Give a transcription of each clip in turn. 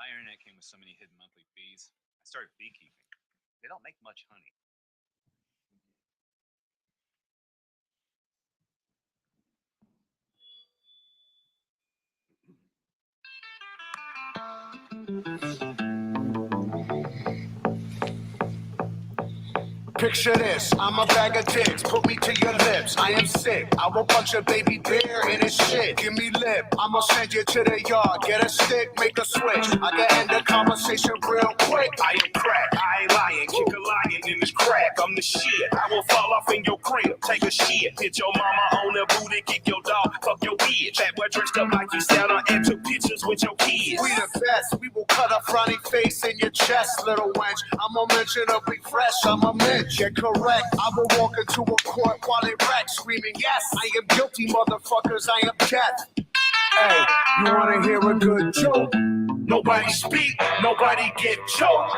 My internet came with so many hidden monthly fees. I started beekeeping. They don't make much honey. Picture this, I'm a bag of dicks, put me to your lips. I am sick, I will punch a baby bear in his shit. Give me lip, I'ma send you to the yard. Get a stick, make a switch. I can end the conversation real quick. I am crack, I ain't lying, kick a lion in this crack. I'm the shit, I will fall off in your crib, take a shit. Hit your mama on the booty, kick your dog, fuck your bitch. That boy dressed up like you Santa and took pictures with your kids. We the best, we will cut a frowny face in your chest, little wench. I'ma mention a big fresh, I'm a mensch. Get correct, I will walk into a court while it wrecks, screaming, yes, I am guilty, motherfuckers, I am death. Hey, you wanna hear a good joke? Nobody speak, nobody get choked.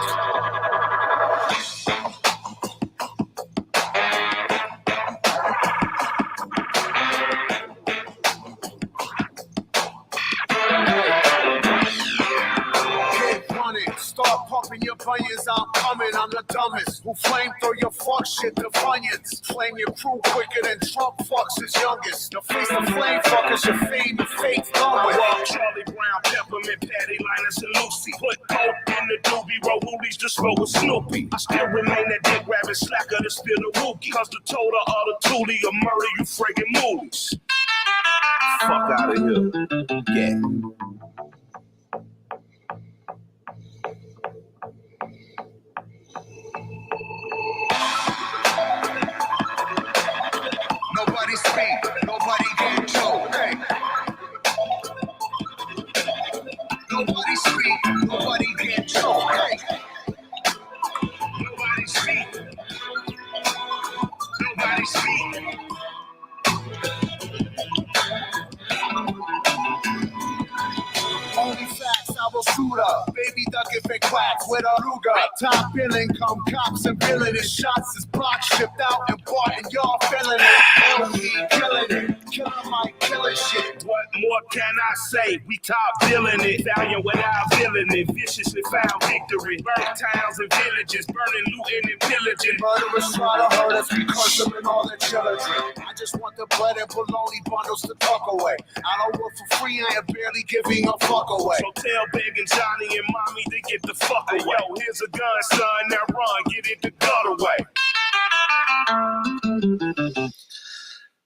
Start pumping your bunions, I'm coming, I'm the dumbest. Who flame throw your fuck shit to Funyuns. Flame your crew quicker than Trump fucks his youngest. The face of flame fuckers, your fame, the fate's done with. Charlie Brown, Peppermint, Patty, Linus, and Lucy. Put coke in the doobie, roll hoolies, just roll with Snoopy. I still remain that dick rabbit slacker to spill the wookie. Cause the total of the toolie will murder you friggin' movies. Fuck out of here. Yeah. Nobody speak, nobody get choked. Hey. Nobody speak, nobody get choked. Hey. Nobody speak. Nobody speak. Only facts, I will shoot up. Baby duck if it quacks with a Ruger. Top billing, come cops and villainous shots is block shipped out and bought and y'all feeling it. LP killing it. Killer Mike killing shit. What more can I say? We top billing it. Valiant without villain it. Viciously found victory. Burn towns and villages. Burning, looting, and pillaging. Murderers try to hurt us because them and all their children. I just want the bread and bologna bundles to tuck away. I don't work for free, I am barely giving a fuck away. So tell Begging Johnny and Mommy to get the fuck away. Yo, here's a gun, son. Now run, get it the gut away.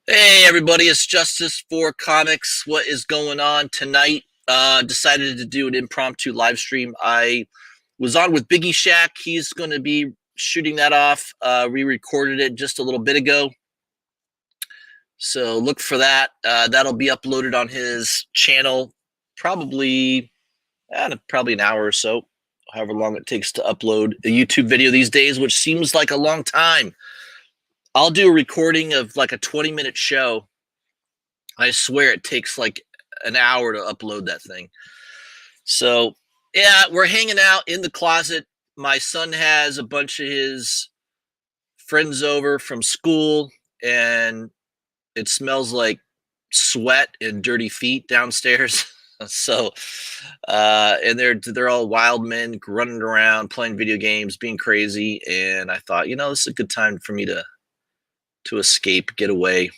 Hey everybody, it's Justice for Comics. What is going on tonight? Decided to do an impromptu live stream. I was on with Biggie Shack. He's going to be shooting that off. We recorded it just a little bit ago. So look for that. That'll be uploaded on his channel probably an hour or so, however long it takes to upload a YouTube video these days, which seems like a long time. I'll do a recording of like a 20-minute show. I swear it takes like an hour to upload that thing. So, yeah, we're hanging out in the closet. My son has a bunch of his friends over from school, and it smells like sweat and dirty feet downstairs. So, and they're all wild men running around, playing video games, being crazy. And I thought, this is a good time for me to escape, get away,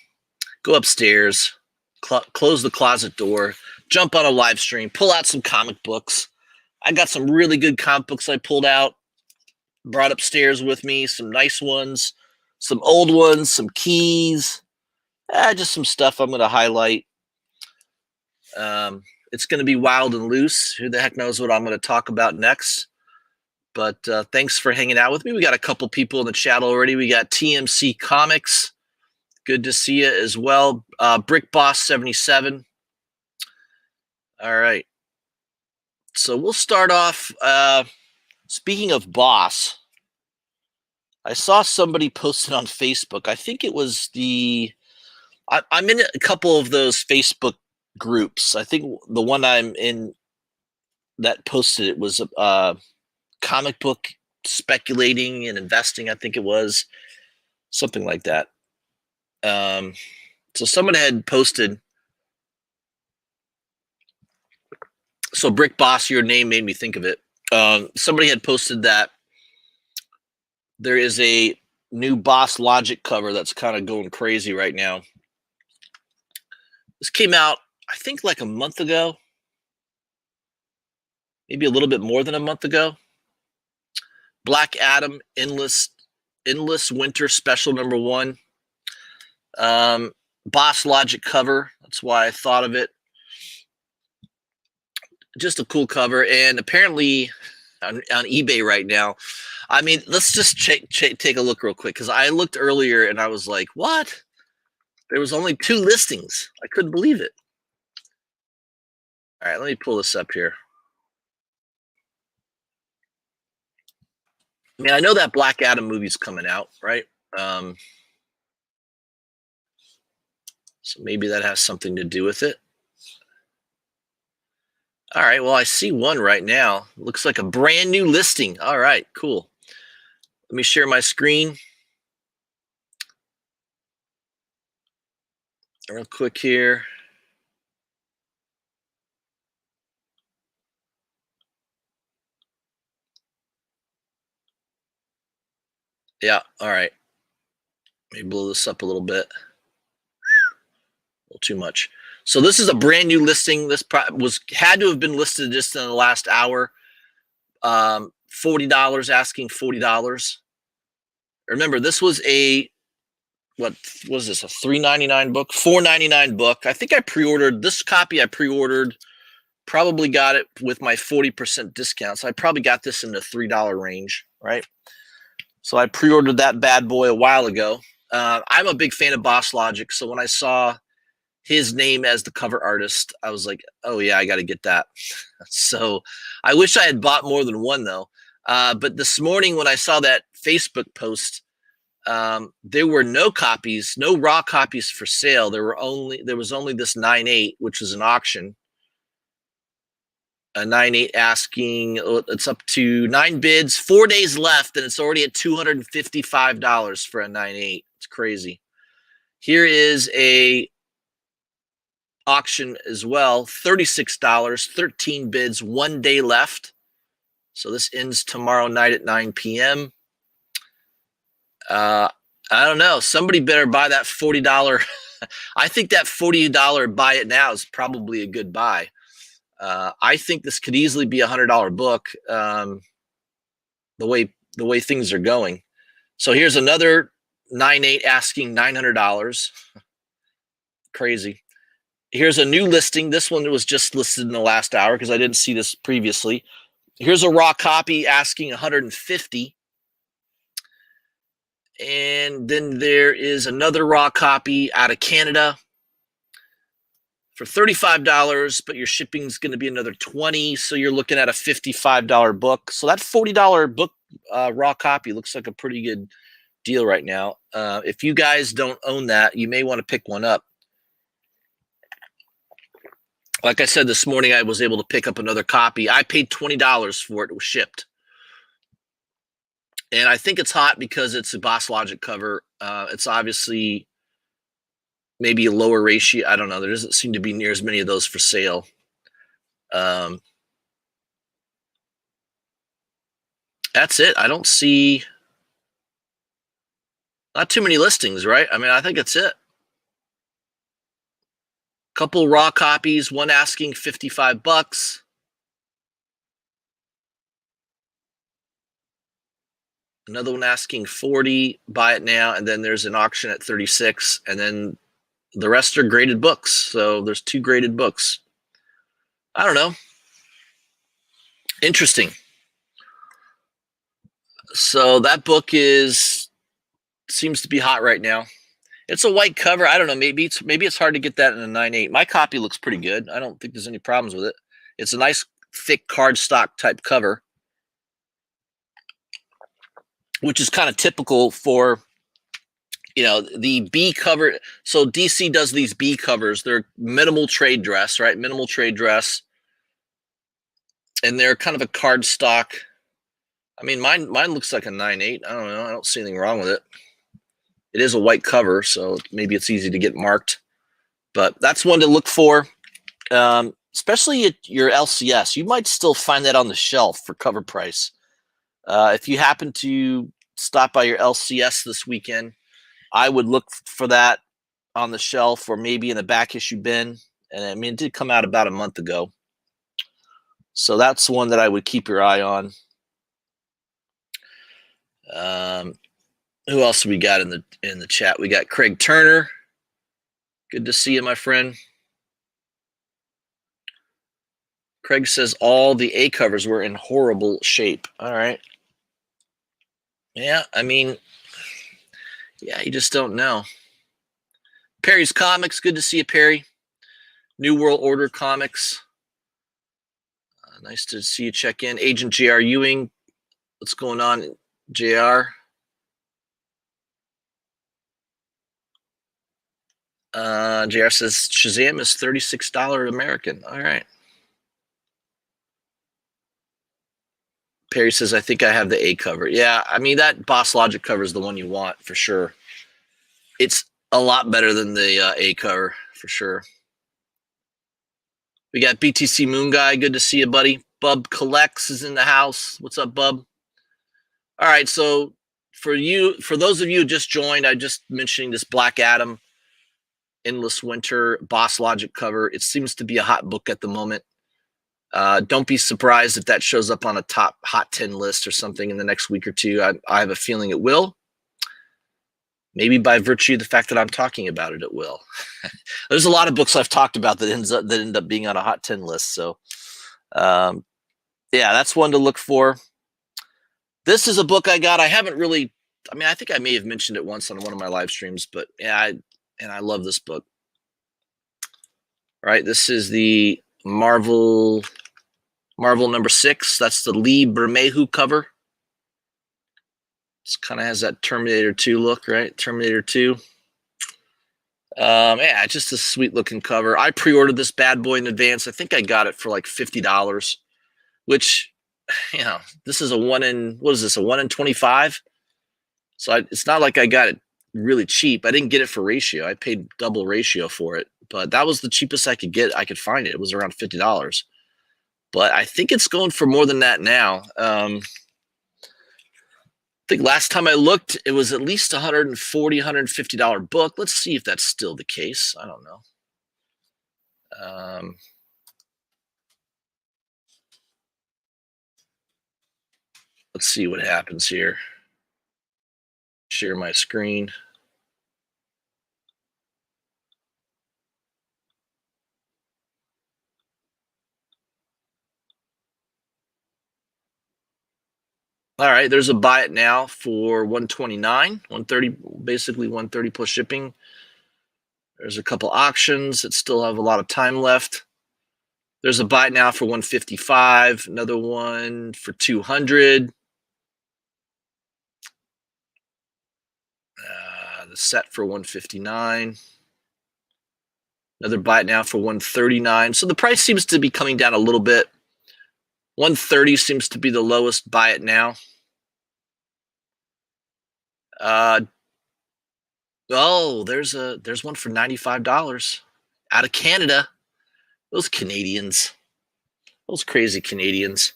go upstairs, close the closet door, jump on a live stream, pull out some comic books. I got some really good comic books I pulled out, brought upstairs with me, some nice ones, some old ones, some keys, just some stuff I'm going to highlight. It's going to be wild and loose. Who the heck knows what I'm going to talk about next? But thanks for hanging out with me. We got a couple people in the chat already. We got TMC Comics. Good to see you as well. Brick Boss 77. All right. So we'll start off. Speaking of boss, I saw somebody posted on Facebook. I think it was I'm in a couple of those Facebook groups. I think the one I'm in that posted it was comic book speculating and investing. I think it was something like that. So someone had posted So Brick Boss, your name made me think of it. Somebody had posted that there is a new Boss Logic cover that's kind of going crazy right now. This came out, I think, like a month ago, maybe a little bit more than a month ago. Black Adam Endless Winter Special #1. Boss Logic cover. That's why I thought of it. Just a cool cover. And apparently on eBay right now, I mean, let's just take a look real quick, because I looked earlier and I was like, what? There was only 2 listings. I couldn't believe it. All right, let me pull this up here. I mean, I know that Black Adam movie's coming out, right? So maybe that has something to do with it. All right, well, I see one right now. Looks like a brand new listing. All right, cool. Let me share my screen real quick here. Yeah, all right. Let me blow this up a little bit. A little too much. So this is a brand new listing. This had to have been listed just in the last hour. $40, asking $40. Remember, this was what was this? A $3.99 book, $4.99 book. I think I pre-ordered this copy. I pre-ordered, probably got it with my 40% discount. So I probably got this in the $3 range, right? So I pre-ordered that bad boy a while ago. I'm a big fan of Boss Logic, so when I saw his name as the cover artist, I was like, oh yeah, I got to get that. So I wish I had bought more than one, though. But this morning when I saw that Facebook post, there were no copies, no raw copies for sale. There was only this 9.8, which was an auction. A 9.8 asking, it's up to 9 bids, 4 days left, and it's already at $255 for a 9.8. It's crazy. Here is a auction as well, $36, 13 bids, 1 day left. So this ends tomorrow night at 9 p.m. I don't know. Somebody better buy that $40. I think that $40 buy it now is probably a good buy. I think this could easily be a $100 book. The way things are going. So here's another 9.8 asking $900. Crazy. Here's a new listing. This one was just listed in the last hour because I didn't see this previously. Here's a raw copy asking $150. And then there is another raw copy out of Canada for $35, but your shipping's going to be another $20, so you're looking at a $55 book. So that $40 book raw copy looks like a pretty good deal right now. If you guys don't own that, you may want to pick one up. Like I said this morning, I was able to pick up another copy. I paid $20 for it. It was shipped. And I think it's hot because it's a Boss Logic cover. It's obviously maybe a lower ratio. I don't know. There doesn't seem to be near as many of those for sale. That's it. I don't see not too many listings, right? I mean, I think it's it. Couple raw copies, one asking $55. Another one asking $40, buy it now, and then there's an auction at $36, and then the rest are graded books. So there's 2 graded books. I don't know. Interesting. So that book seems to be hot right now. It's a white cover. I don't know. Maybe it's hard to get that in a 9.8. My copy looks pretty good. I don't think there's any problems with it. It's a nice thick cardstock type cover, which is kind of typical for, the B cover. So DC does these B covers. They're minimal trade dress, right? Minimal trade dress. And they're kind of a cardstock. I mean, mine looks like a 9.8. I don't know. I don't see anything wrong with it. It is a white cover, so maybe it's easy to get marked. But that's one to look for. especially at your LCS, you might still find that on the shelf for cover price. If you happen to stop by your LCS this weekend, I would look for that on the shelf or maybe in the back issue bin. And I mean, it did come out about a month ago. So that's one that I would keep your eye on. Who else we got in the chat? We got Craig Turner. Good to see you, my friend. Craig says all the A covers were in horrible shape. All right. Yeah, I mean, yeah, you just don't know. Perry's Comics. Good to see you, Perry. New World Order Comics. Nice to see you check in. Agent J.R. Ewing. What's going on, JR? JR says Shazam is $36 American. All right. Perry says, I think I have the A cover. Yeah, I mean, that Boss Logic cover is the one you want for sure. It's a lot better than the A cover for sure. We got BTC Moon Guy. Good to see you, buddy. Bub Collects is in the house. What's up, Bub? All right, so for those of you who just joined, I just mentioning this Black Adam Endless Winter Boss Logic cover. It seems to be a hot book at the moment. Don't be surprised if that shows up on a top hot 10 list or something in the next week or two. I have a feeling it will. Maybe by virtue of the fact that I'm talking about it, it will. There's a lot of books I've talked about that end up being on a hot 10 list. So, yeah, that's one to look for. This is a book I got. I haven't really. I mean, I think I may have mentioned it once on one of my live streams, but yeah, I love this book. All right, this is the Marvel number 6. That's the Lee Bermejo cover. It kind of has that Terminator 2 look, right? Terminator 2. Yeah, just a sweet looking cover. I pre-ordered this bad boy in advance. I think I got it for like $50, which, you know, this is a 1 in, what is this, a 1 in 25? So it's not like I got it really cheap. I didn't get it for ratio. I paid double ratio for it, but that was the cheapest I could get. I could find it. It was around $50, but I think it's going for more than that now. I think last time I looked, it was at least $140, $150 book. Let's see if that's still the case. I don't know. Let's see what happens here. Share my screen. All right, there's a buy it now for $129, $130, basically $130 plus shipping. There's a couple auctions that still have a lot of time left. There's a buy it now for $155, another one for $200. The set for $159. Another buy it now for $139. So the price seems to be coming down a little bit. $130 seems to be the lowest buy it now. Oh, there's one for $95 out of Canada. Those Canadians, those crazy Canadians.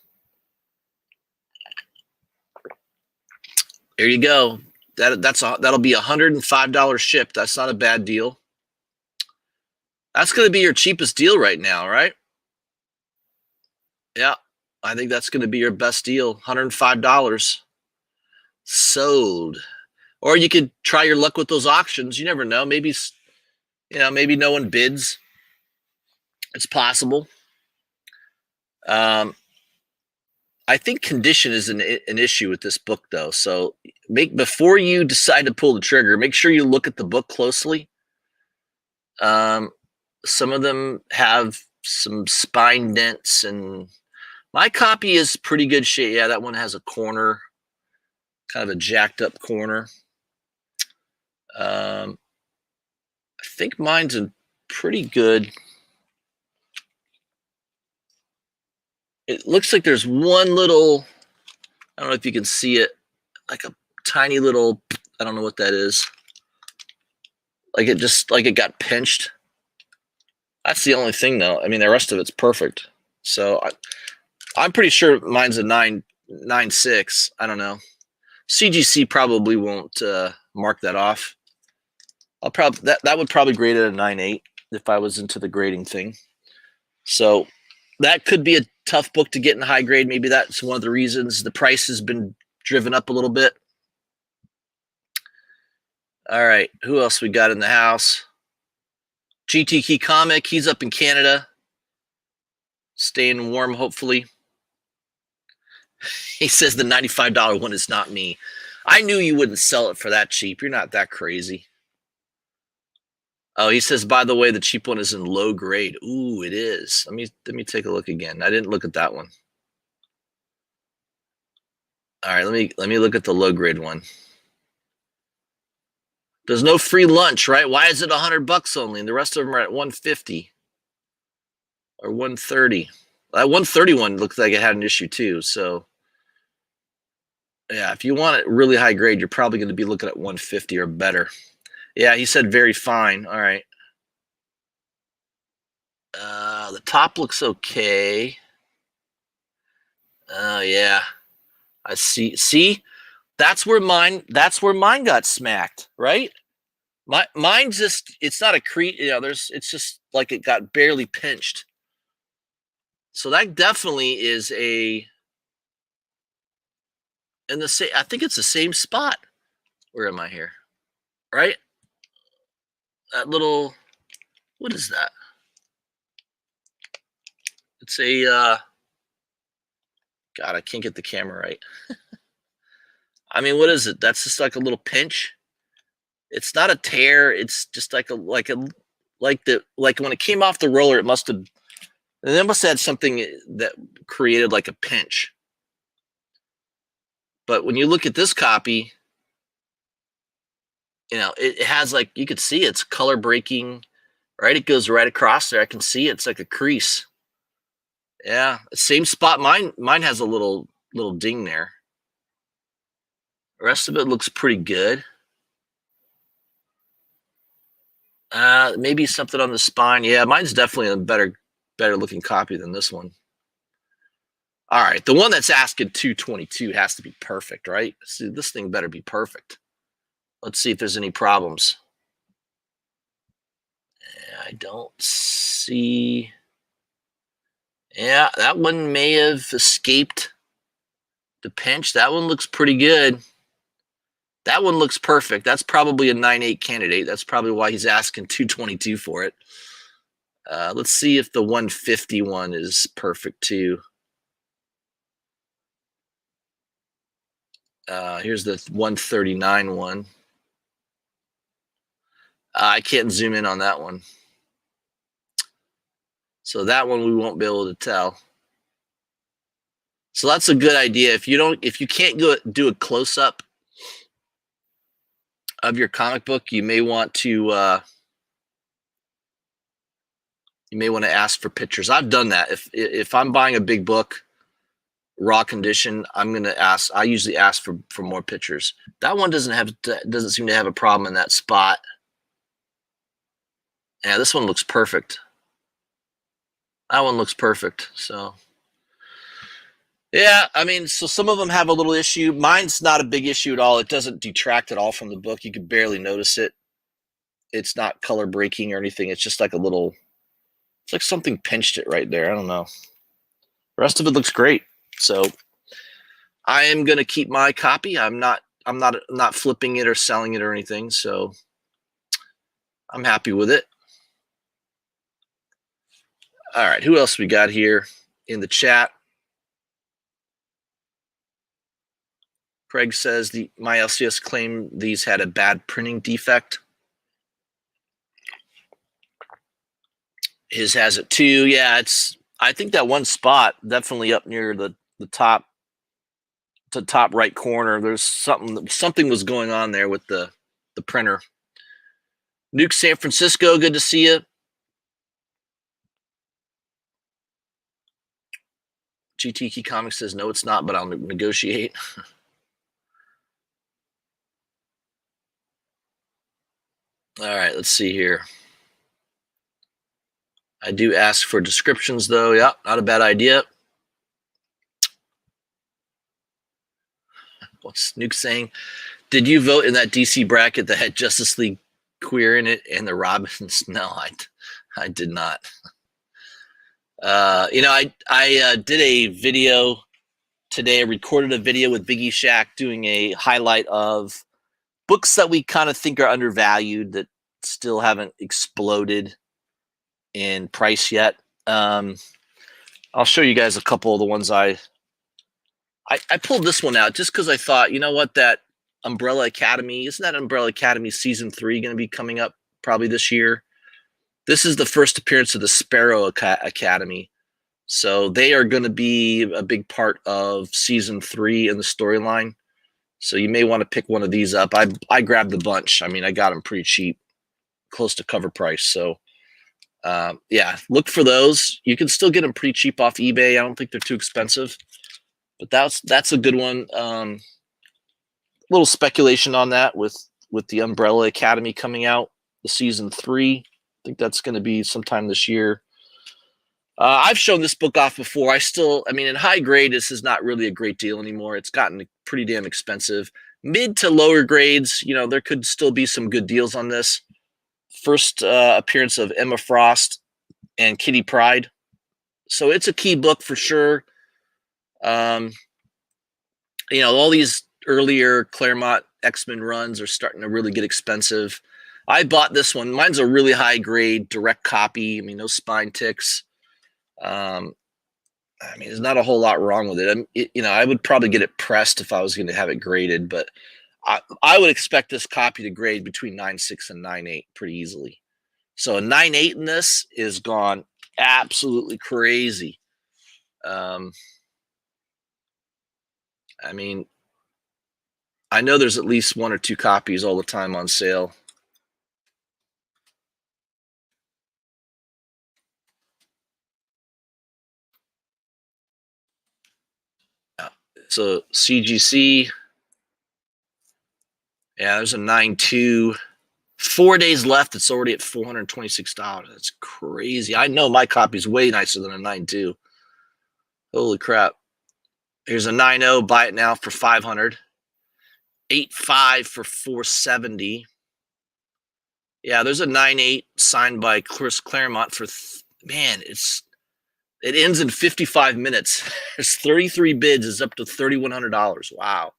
There you go. That'll be $105 shipped. That's not a bad deal. That's going to be your cheapest deal right now, right? Yeah, I think that's going to be your best deal. $105 sold. Or you could try your luck with those auctions. You never know. Maybe, maybe no one bids. It's possible. I think condition is an issue with this book, though. So before you decide to pull the trigger, make sure you look at the book closely. Some of them have some spine dents, and my copy is pretty good shape. Yeah, that one has a corner, kind of a jacked up corner. I think mine's in pretty good. It looks like there's one little, I don't know if you can see it, like a tiny little, I don't know what that is. Like it got pinched. That's the only thing, though. I mean, the rest of it's perfect. So I'm pretty sure mine's a 9.96. I don't know. CGC probably won't mark that off. I'll probably that would probably grade it a 9.8 if I was into the grading thing. So that could be a tough book to get in high grade. Maybe that's one of the reasons the price has been driven up a little bit. All right, who else we got in the house? GT Key Comic, he's up in Canada. Staying warm, hopefully. He says the $95 one is not me. I knew you wouldn't sell it for that cheap. You're not that crazy. Oh, he says, by the way, the cheap one is in low grade. Ooh, it is. Let me take a look again. I didn't look at that one. All right, let me look at the low grade one. There's no free lunch, right? Why is it $100 only? And the rest of them are at 150 or 130. That 131 looks like it had an issue too. So yeah, if you want it really high grade, you're probably going to be looking at 150 or better. Yeah, he said very fine. All right. The top looks okay. Oh yeah, I see. See, that's where mine got smacked, right? Mine just, it's not a crease, it's just like it got barely pinched. So that definitely is I think it's the same spot. Where am I here? Right? That little, what is that? It's a God, I can't get the camera right. I mean, what is it? That's just like a little pinch. It's not a tear. It's just like like when it came off the roller, it must have had something that created like a pinch. But when you look at this copy, it has, like, you could see it's color breaking, right? It goes right across there. I can see it's like a crease. Yeah, same spot. Mine has a little ding there. The rest of it looks pretty good. Maybe something on the spine. Yeah, mine's definitely a better looking copy than this one. All right, the one that's asking 222 has to be perfect, right? See, this thing better be perfect. Let's see if there's any problems. I don't see. Yeah, that one may have escaped the pinch. That one looks pretty good. That one looks perfect. That's probably a 9.8 candidate. That's probably why he's asking 222 for it. Let's see if the 150 one is perfect too. Here's the 139 one. I can't zoom in on that one. So that one we won't be able to tell. So that's a good idea. If you can't do a close-up of your comic book, you may want to ask for pictures. I've done that. If I'm buying a big book, raw condition, I usually ask for more pictures. That one doesn't seem to have a problem in that spot. Yeah, this one looks perfect. That one looks perfect. So yeah, I mean, so some of them have a little issue. Mine's not a big issue at all. It doesn't detract at all from the book. You can barely notice it. It's not color breaking or anything. It's just like it's like something pinched it right there. I don't know. The rest of it looks great. So I am going to keep my copy. I'm not flipping it or selling it or anything. So I'm happy with it. All right, who else we got here in the chat? Craig says my LCS claimed these had a bad printing defect. His has it too. Yeah, I think that one spot definitely up near the top right corner. There's something was going on there with the printer. Nuke San Francisco, good to see you. GT Key Comics says no, it's not, but I'll negotiate. All right, let's see here. I do ask for descriptions, though. Yeah, not a bad idea. What's Nuke saying? Did you vote in that DC bracket that had Justice League Queer in it and the Robins? No, I did not. I did a video today. I recorded a video with Biggie Shack doing a highlight of books that we kind of think are undervalued that still haven't exploded in price yet. I'll show you guys a couple of the ones I pulled this one out just because I thought, you know what, that Umbrella Academy, isn't that Umbrella Academy season 3 going to be coming up probably this year? This is the first appearance of the Sparrow Academy. So they are going to be a big part of season 3 in the storyline. So you may want to pick one of these up. I grabbed a bunch. I mean, I got them pretty cheap, close to cover price. So yeah, look for those. You can still get them pretty cheap off eBay. I don't think they're too expensive, but that's a good one. Little speculation on that with the Umbrella Academy coming out, the season 3. I think that's going to be sometime this year. I've shown this book off before. I mean, in high grade, this is not really a great deal anymore. It's gotten pretty damn expensive. Mid to lower grades, there could still be some good deals on this. First appearance of Emma Frost and Kitty Pryde. So it's a key book for sure. All these earlier Claremont X-Men runs are starting to really get expensive. I bought this one. Mine's a really high grade direct copy. I mean, no spine ticks. There's not a whole lot wrong with it. I would probably get it pressed if I was going to have it graded, but I would expect this copy to grade between 9.6 and 9.8 pretty easily. So a 9.8 in this is gone absolutely crazy. I know there's at least 1 or 2 copies all the time on sale. So CGC, yeah, there's a 9.2. 4 days left. It's already at $426. That's crazy. I know my copy's way nicer than a 9.2. Holy crap. Here's a 9.0. Buy it now for $500. 8.5 for $470. Yeah, there's a 9.8 signed by Chris Claremont for, it ends in 55 minutes. There's 33 bids. It's up to $3,100. Wow.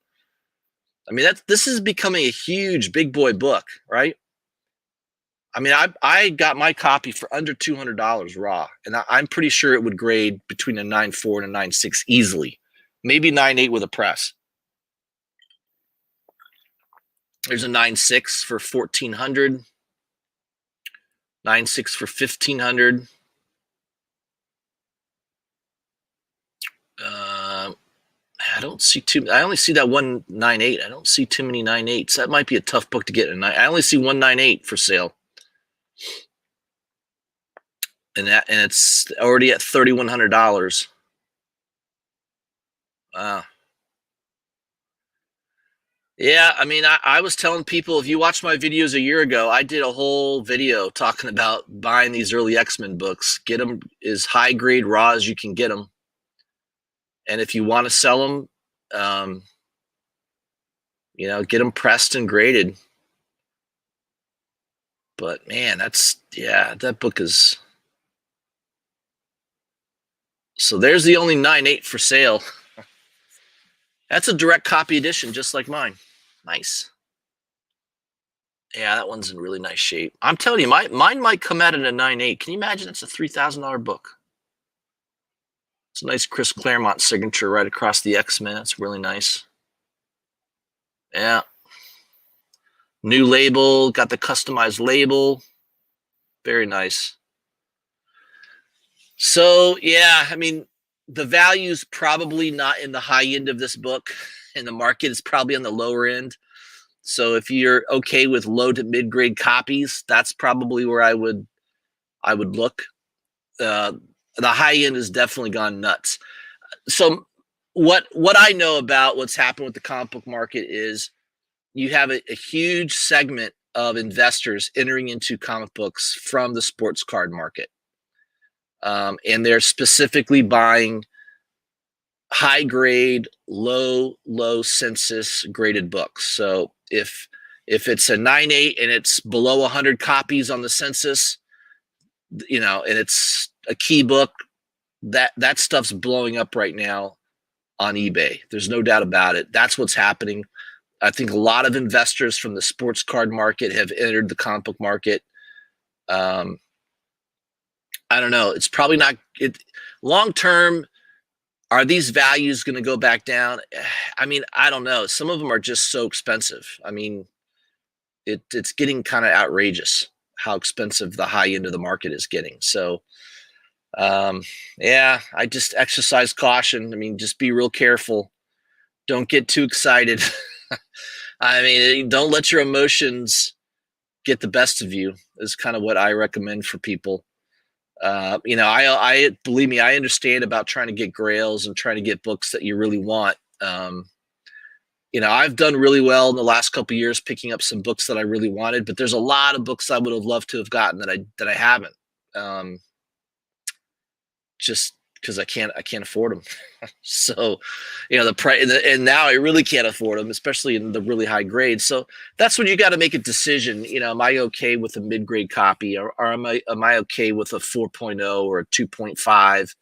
I mean, this is becoming a huge big boy book, right? I mean, I got my copy for under $200 raw, and I'm pretty sure it would grade between a 9.4 and a 9.6 easily. Maybe 9.8 with a press. There's a 9.6 for $1,400. 9.6 for $1,500. I don't see I only see that one 9.8. I don't see too many 9.8s. That might be a tough book to get. I only see one 9.8 for sale. And it's already at $3,100. Wow. Yeah, I mean, I was telling people, if you watched my videos a year ago, I did a whole video talking about buying these early X-Men books. Get them as high grade raw as you can get them. And if you want to sell them, get them pressed and graded. But man, that book is. So there's the only 9.8 for sale. That's a direct copy edition, just like mine. Nice. Yeah, that one's in really nice shape. I'm telling you, mine might come out at a 9.8. Can you imagine? It's a $3,000 book. It's a nice Chris Claremont signature right across the X-Men. That's really nice. Yeah. New label. Got the customized label. Very nice. So, yeah, I mean, the value's probably not in the high end of this book, and the market is probably on the lower end. So if you're okay with low to mid-grade copies, that's probably where I would look. The high end has definitely gone nuts. So what I know about what's happened with the comic book market is you have a huge segment of investors entering into comic books from the sports card market. And they're specifically buying high grade, low census graded books. So if it's a 9.8 and it's below 100 copies on the census, and it's a key book, that stuff's blowing up right now on eBay. There's no doubt about it. That's what's happening. I think a lot of investors from the sports card market have entered the comic book market. I don't know. It's probably not long term. Are these values going to go back down? I mean, I don't know. Some of them are just so expensive. I mean, it's getting kind of outrageous how expensive the high end of the market is getting. So, yeah, I just exercise caution. I mean, just be real careful. Don't get too excited. I mean, don't let your emotions get the best of you is kind of what I recommend for people. I believe me, I understand about trying to get grails and trying to get books that you really want. I've done really well in the last couple of years picking up some books that I really wanted, but there's a lot of books I would have loved to have gotten that I haven't. Just because I can't afford them. So, the price, and now I really can't afford them, especially in the really high grades. So that's when you got to make a decision. Am I okay with a mid-grade copy, or am I okay with a 4.0 or a 2.5?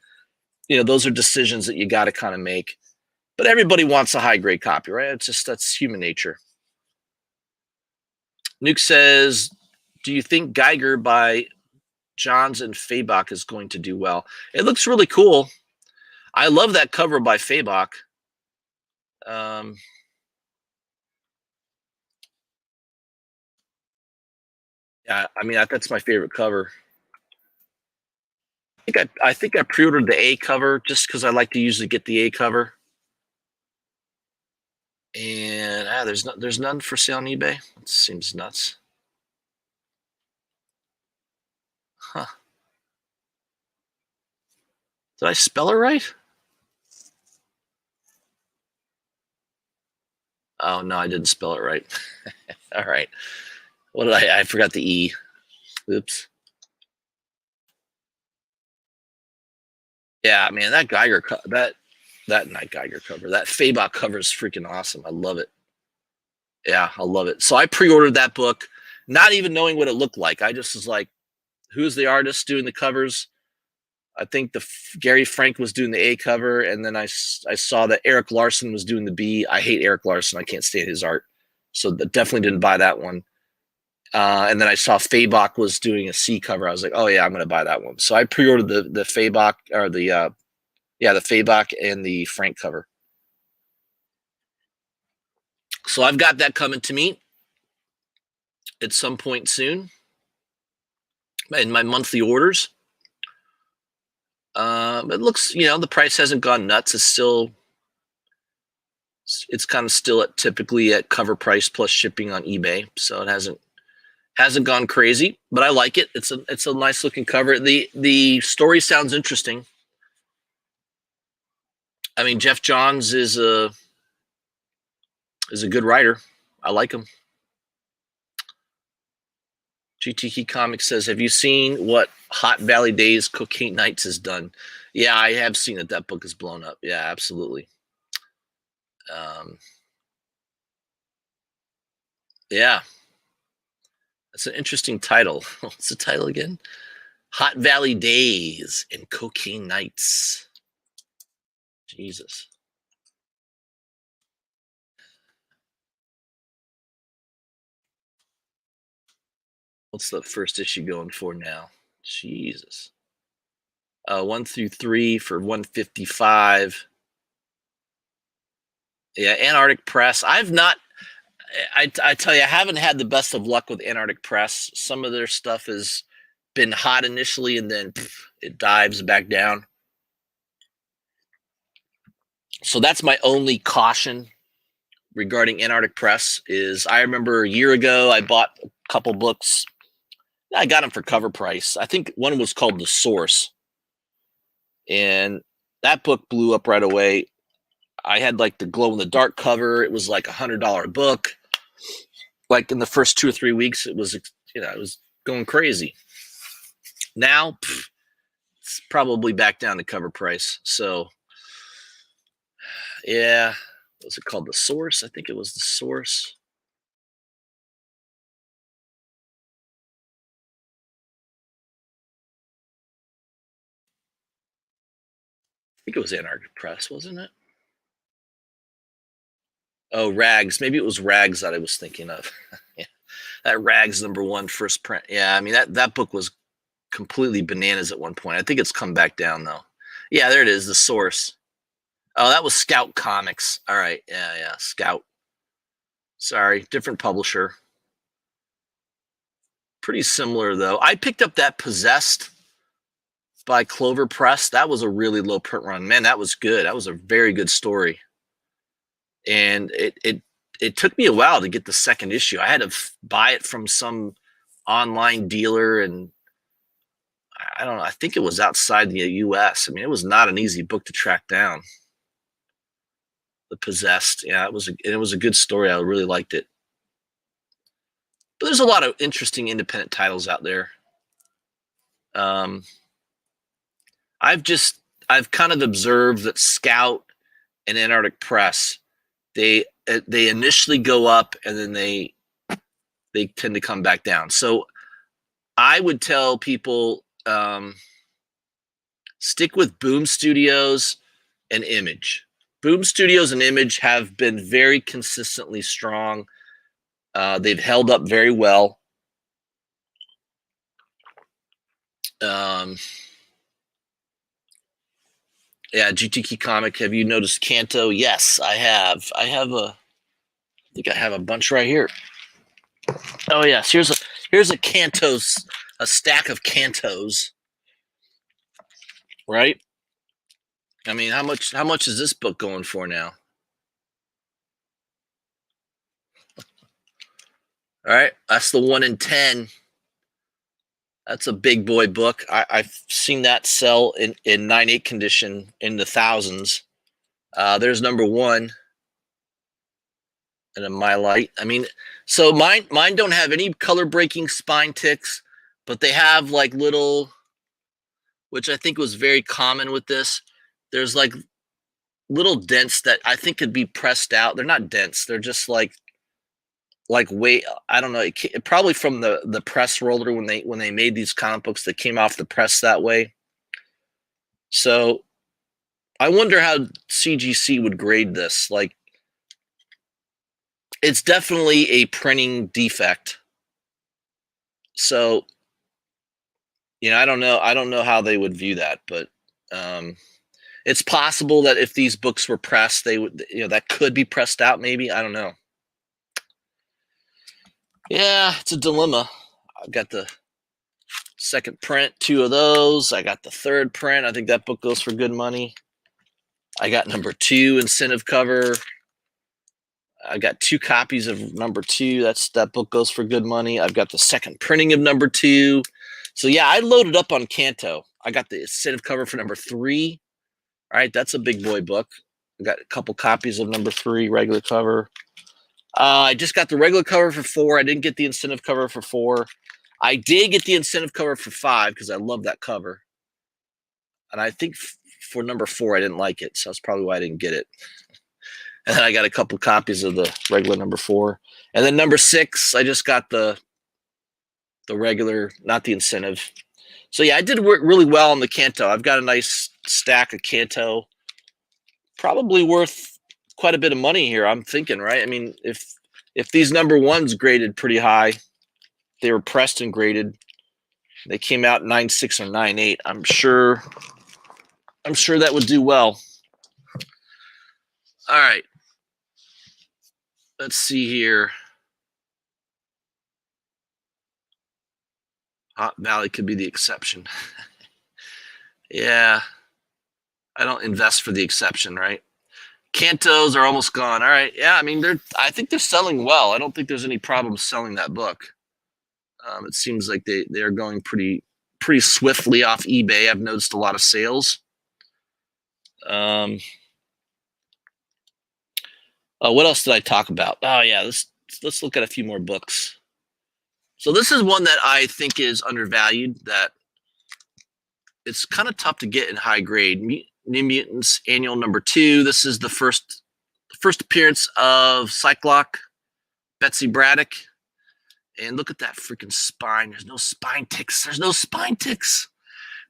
Those are decisions that you got to kind of make. But everybody wants a high grade copy, right? That's human nature. Nuke says, do you think Geiger by Johns and Fabok is going to do well? It looks really cool. I love that cover by Fabok. Yeah, I mean, that's my favorite cover. I think I pre-ordered the A cover just because I like to usually get the A cover. And there's none for sale on eBay. It seems nuts. Huh. Did I spell it right? Oh, no, I didn't spell it right. All right. What did I forgot the E. Oops. Yeah, man, that Geiger that Night Geiger cover, that Fabok cover is freaking awesome. I love it. Yeah, I love it. So I pre-ordered that book, not even knowing what it looked like. I just was like, who's the artist doing the covers? I think Gary Frank was doing the A cover, and then I saw that Eric Larson was doing the B. I hate Eric Larson. I can't stand his art. So definitely didn't buy that one. And then I saw Fabok was doing a C cover. I was like, oh, yeah, I'm going to buy that one. So I pre-ordered the Fabok, or the Fabok and the Frank cover. So I've got that coming to me at some point soon in my monthly orders. It looks, the price hasn't gone nuts. It's kind of still typically at cover price plus shipping on eBay. So it hasn't gone crazy, but I like it. It's a nice looking cover. The story sounds interesting. I mean, Jeff Johns is a good writer. I like him. GTK Comics says, have you seen what Hot Valley Days Cocaine Nights has done? Yeah, I have seen it. That book is blown up. Yeah, absolutely. Yeah. That's an interesting title. What's the title again? Hot Valley Days and Cocaine Nights. Jesus. What's the first issue going for now? Jesus. 1 through 3 for $155. Yeah, Antarctic Press. I tell you, I haven't had the best of luck with Antarctic Press. Some of their stuff has been hot initially, and then it dives back down. So that's my only caution regarding Antarctic Press. Is I remember a year ago I bought a couple books. I got them for cover price. I think one was called The Source, and that book blew up right away. I had like the glow in the dark cover. It was like $100 book. Like in the first 2 or 3 weeks, it was, it was going crazy. Now, it's probably back down to cover price. So, yeah, what's it called? The Source? I think it was The Source. I think it was Anarchic Press, wasn't it? Oh, Rags. Maybe it was Rags that I was thinking of. Yeah. That Rags #1 first print. Yeah, I mean that book was completely bananas at one point. I think it's come back down though. Yeah, there it is, The Source. Oh, that was Scout Comics. All right, yeah, Scout. Sorry, different publisher. Pretty similar though. I picked up that Possessed by Clover Press. That was a really low print run. Man, that was good. That was a very good story. And it took me a while to get the second issue. I had to buy it from some online dealer, and I don't know. I think it was outside the U.S. I mean, it was not an easy book to track down. The Possessed, yeah, it was a good story. I really liked it. But there's a lot of interesting independent titles out there. I've kind of observed that Scout and Anarchic Press, they initially go up and then they tend to come back down. So I would tell people stick with Boom Studios and Image. Boom Studios and Image have been very consistently strong. They've held up very well. Yeah, GTK Comic. Have you noticed Kanto? Yes, I have. I think I have a bunch right here. Oh yes, here's a Kantos, a stack of Kantos. Right? I mean, how much is this book going for now? All right, that's the 1 in 10. That's a big boy book. I've seen that sell in 9/8 condition in the thousands. There's #1 and a My Light. I mean, so mine don't have any color breaking spine ticks, but they have like little, which I think was very common with this. There's like little dents that I think could be pressed out. They're not dents. They're just like way, I don't know, probably from the press roller when they made these comic books that came off the press that way. So I wonder how CGC would grade this. Like, it's definitely a printing defect. So, I don't know how they would view that, but it's possible that if these books were pressed, they would, that could be pressed out maybe. I don't know. Yeah, it's a dilemma. I've got the second print, 2 of those. I got the third print. I think that book goes for good money. I got #2 incentive cover. I got 2 copies of #2. That book goes for good money. I've got the second printing of #2. So yeah, I loaded up on Kanto. I got the incentive cover for #3. All right, that's a big boy book. I got a couple copies of #3 regular cover. I just got the regular cover for 4. I didn't get the incentive cover for 4. I did get the incentive cover for 5 because I love that cover. And I think for #4, I didn't like it. So that's probably why I didn't get it. And then I got a couple copies of the regular #4. And then #6, I just got the regular, not the incentive. So yeah, I did work really well on the Kanto. I've got a nice stack of Kanto. Probably worth quite a bit of money here, I'm thinking, right? I mean, if these #1s graded pretty high, they were pressed and graded, they came out 9/6 or 9/8, I'm sure that would do well. All right. Let's see here. Hot Valley could be the exception. Yeah. I don't invest for the exception, right? Kantos are almost gone. All right. Yeah, I mean, I think they're selling well. I don't think there's any problem selling that book. It seems like they are going pretty swiftly off eBay. I've noticed a lot of sales. What else did I talk about? Oh yeah, let's look at a few more books. So this is one that I think is undervalued, that it's kind of tough to get in high grade. New Mutants Annual number 2. This is the first appearance of Cyclops, Betsy Braddock. And look at that freaking spine. There's no spine ticks. There's no spine ticks.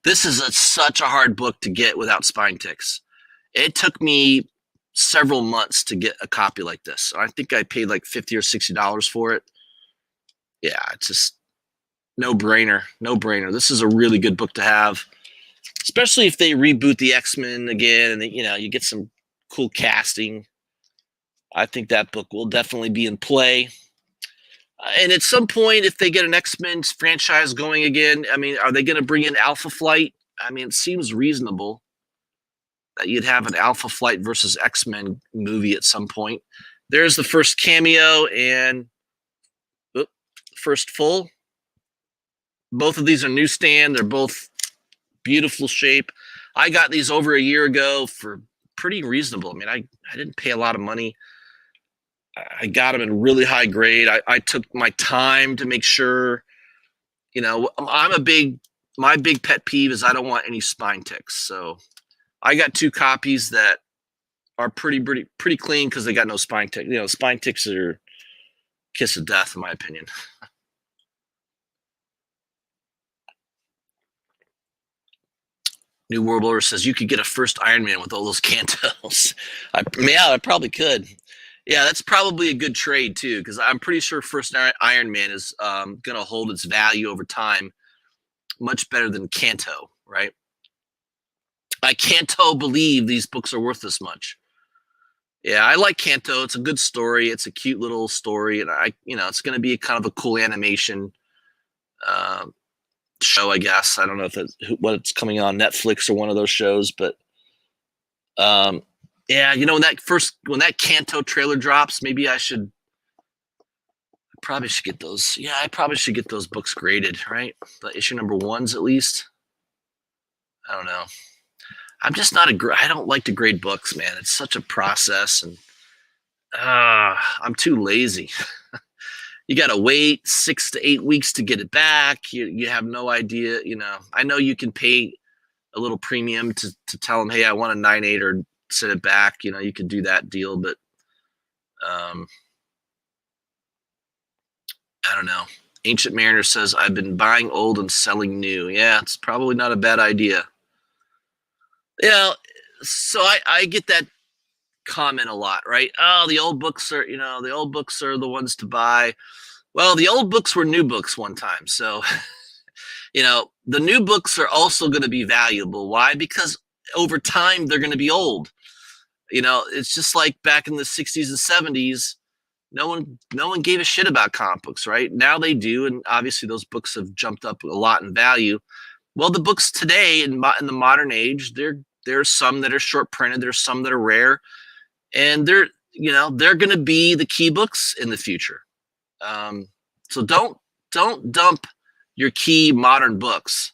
This is such a hard book to get without spine ticks. It took me several months to get a copy like this. I think I paid like $50 or $60 for it. Yeah, it's just no brainer. No brainer. This is a really good book to have, especially if they reboot the X-Men again and you get some cool casting. I think that book will definitely be in play. And at some point, if they get an X-Men franchise going again, I mean, are they going to bring in Alpha Flight? I mean, it seems reasonable that you'd have an Alpha Flight versus X-Men movie at some point. There's the first cameo and first full. Both of these are newsstand. They're both beautiful shape. I got these over a year ago for pretty reasonable. I mean, I didn't pay a lot of money. I got them in really high grade. I took my time to make sure, my big pet peeve is I don't want any spine ticks. So I got 2 copies that are pretty clean because they got no spine ticks. Spine ticks are kiss of death in my opinion. New World Order says you could get a first Iron Man with all those Cantos. I probably could. Yeah, that's probably a good trade too, because I'm pretty sure first Iron Man is going to hold its value over time much better than Canto, right? I can't believe these books are worth this much. Yeah, I like Canto. It's a good story. It's a cute little story, and it's going to be kind of a cool animation show, I guess. I don't know if what's coming on Netflix or one of those shows, but yeah, when that Canto trailer drops, maybe I probably should get those. Yeah, I probably should get those books graded, right? The issue number 1s at least. I don't know. I'm just not I don't like to grade books, man. It's such a process, and I'm too lazy. You got to wait 6 to 8 weeks to get it back. You have no idea. I know you can pay a little premium to tell them, hey, I want a 9.8 or send it back. You can do that deal, but I don't know. Ancient Mariner says, I've been buying old and selling new. Yeah, it's probably not a bad idea. So I get that comment a lot, right? Oh, the old books are, the ones to buy. Well, the old books were new books one time. So, the new books are also going to be valuable. Why? Because over time, they're going to be old. It's just like back in the 60s and 70s, no one gave a shit about comic books, right? Now they do. And obviously those books have jumped up a lot in value. Well, the books today in the modern age, there's some that are short printed. There's some that are rare. And they're going to be the key books in the future. So don't dump your key modern books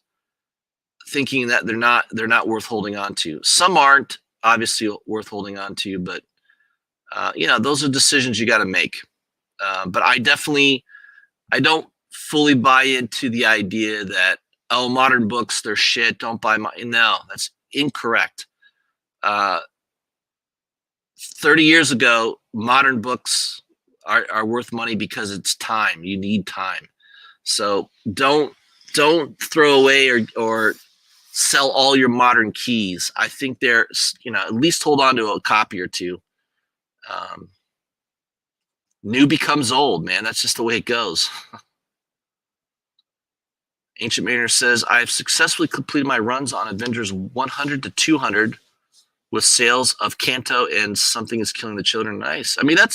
thinking that they're not worth holding on to. Some aren't obviously worth holding on to, but those are decisions you got to make. But I don't fully buy into the idea that, oh, modern books, they're shit. Don't buy no, that's incorrect. 30 years ago, modern books are worth money because it's time. You need time. So don't throw away or sell all your modern keys. I think they're, at least hold on to a copy or 2. New becomes old, man. That's just the way it goes. Ancient Mariner says, I've successfully completed my runs on Avengers 100 to 200 with sales of Canto and Something is Killing the Children. Nice. I mean, that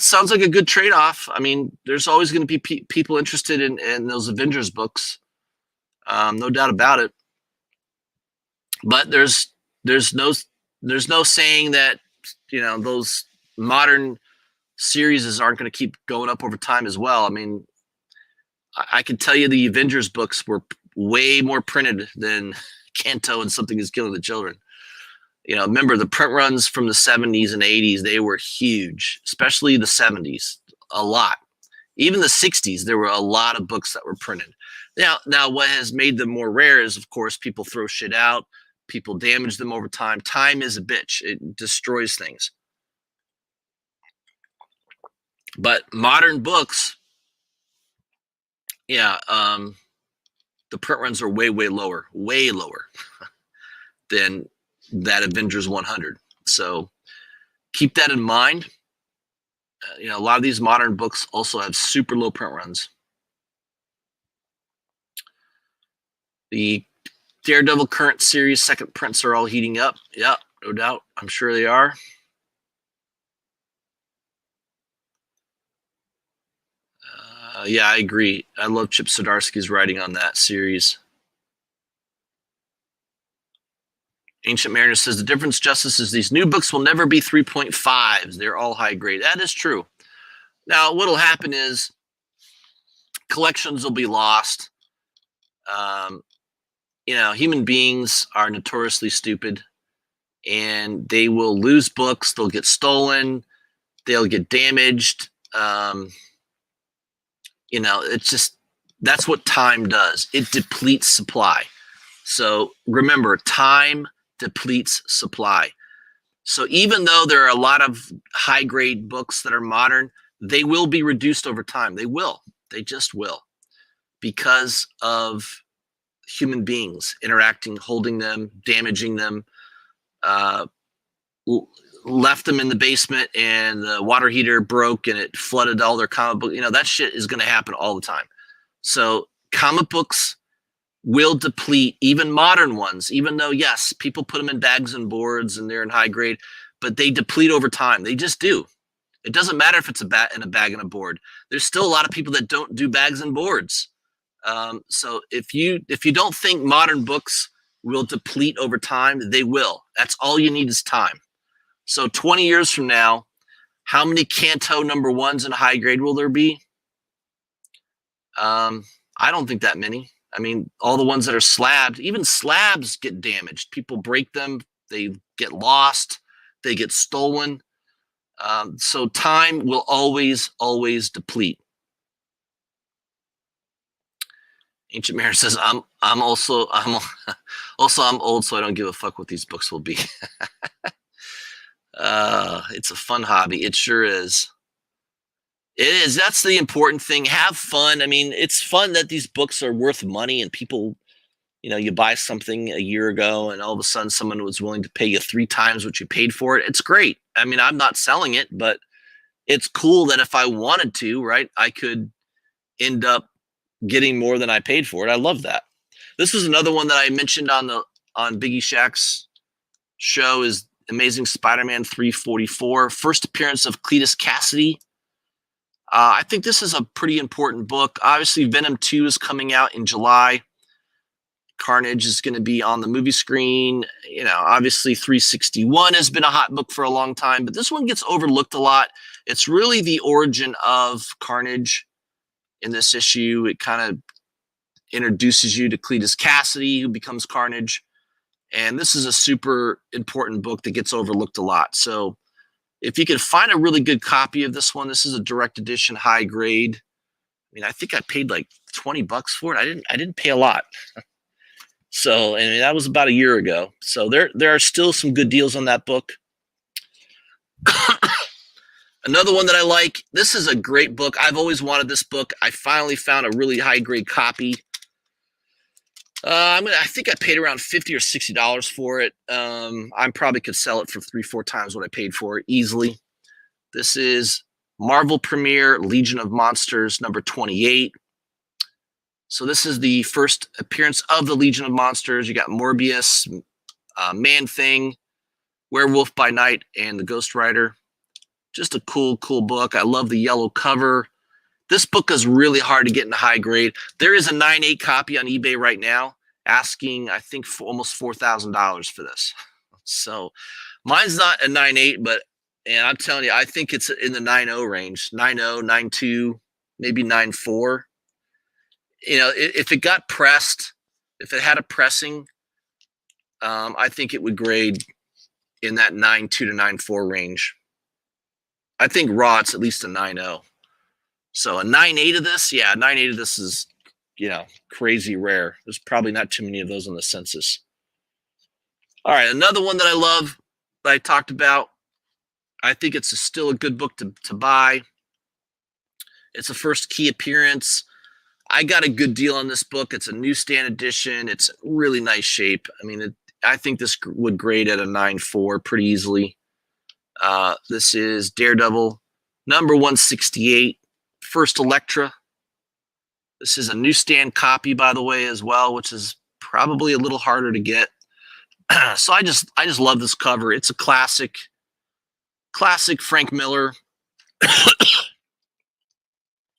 sounds like a good trade-off. I mean, there's always going to be people interested in those Avengers books. No doubt about it. But there's no saying that, those modern series aren't going to keep going up over time as well. I mean, I can tell you the Avengers books were way more printed than Canto and Something is Killing the Children. Remember the print runs from the 70s and 80s, they were huge, especially the 70s, a lot. Even the 60s, there were a lot of books that were printed. Now, what has made them more rare is, of course, people throw shit out, people damage them over time. Time is a bitch; it destroys things. But modern books, yeah, the print runs are way lower than that Avengers 100. So keep that in mind. A lot of these modern books also have super low print runs. The Daredevil current series second prints are all heating up. Yeah, no doubt. I'm sure they are. Yeah, I agree. I love Chip Zdarsky's writing on that series. Ancient Mariner says the difference, Justice, is these new books will never be 3.5s. They're all high grade. That is true. Now, what'll happen is collections will be lost. Human beings are notoriously stupid, and they will lose books. They'll get stolen. They'll get damaged. It's just, that's what time does. It depletes supply. So remember, time depletes supply. So even though there are a lot of high grade books that are modern, they will be reduced over time. They will. They just will, because of human beings interacting, holding them, damaging them, left them in the basement and the water heater broke and it flooded all their comic book. That shit is going to happen all the time. So comic books will deplete, even modern ones, even though, yes, people put them in bags and boards and they're in high grade, but they deplete over time. They just do. It doesn't matter if it's in a bag and a board. There's still a lot of people that don't do bags and boards. So if you don't think modern books will deplete over time, they will. That's all you need is time. So 20 years from now, how many Kanto #1s in high grade will there be? I don't think that many. I mean, all the ones that are slabbed, even slabs get damaged. People break them. They get lost. They get stolen. So time will always deplete. Ancient Mariner says, I'm old, so I don't give a fuck what these books will be. It's a fun hobby. It sure is. It is. That's the important thing. Have fun. I mean, it's fun that these books are worth money and people, you buy something a year ago and all of a sudden someone was willing to pay you 3 times what you paid for it. It's great. I mean, I'm not selling it, but it's cool that if I wanted to, right, I could end up getting more than I paid for it. I love that. This was another one that I mentioned on Biggie Shaq's show, is Amazing Spider-Man 344, first appearance of Cletus Cassidy. I think this is a pretty important book. Obviously, Venom 2 is coming out in July. Carnage is going to be on the movie screen. Obviously 361 has been a hot book for a long time, but this one gets overlooked a lot. It's really the origin of Carnage in this issue. It kind of introduces you to Cletus Cassidy, who becomes Carnage. And this is a super important book that gets overlooked a lot. So if you can find a really good copy of this one, this is a direct edition, high grade. I mean, I think I paid like $20 for it. I didn't pay a lot. So, and that was about a year ago. So there are still some good deals on that book. Another one that I like, this is a great book. I've always wanted this book. I finally found a really high grade copy. I think I paid around $50 or $60 for it. I probably could sell it for 3-4 times what I paid for it easily. This is Marvel Premiere Legion of Monsters #28. So this is the first appearance of the Legion of Monsters. You got Morbius, Man-Thing, Werewolf by Night, and the Ghost Rider. Just a cool book. I love the yellow cover. This book is really hard to get in high grade. There is a 9.8 copy on eBay right now, asking, I think, for almost $4,000 for this. So mine's not a 9.8, but I'm telling you, I think it's in the 9.0 range. 9.0, 9.2, maybe 9.4. If it got pressed, if it had a pressing, I think it would grade in that 9.2 to 9.4 range. I think raw, it's at least a 9.0. So a 9.8 of this, yeah, 9.8 of this is, crazy rare. There's probably not too many of those on the census. All right, another one that I love that I talked about. I think it's still a good book to buy. It's a first key appearance. I got a good deal on this book. It's a newsstand edition. It's really nice shape. I mean, I think this would grade at a 9.4 pretty easily. This is Daredevil, number 168, First Elektra. This is a newsstand copy, by the way, as well, which is probably a little harder to get. So I just love this cover. It's a classic Frank Miller.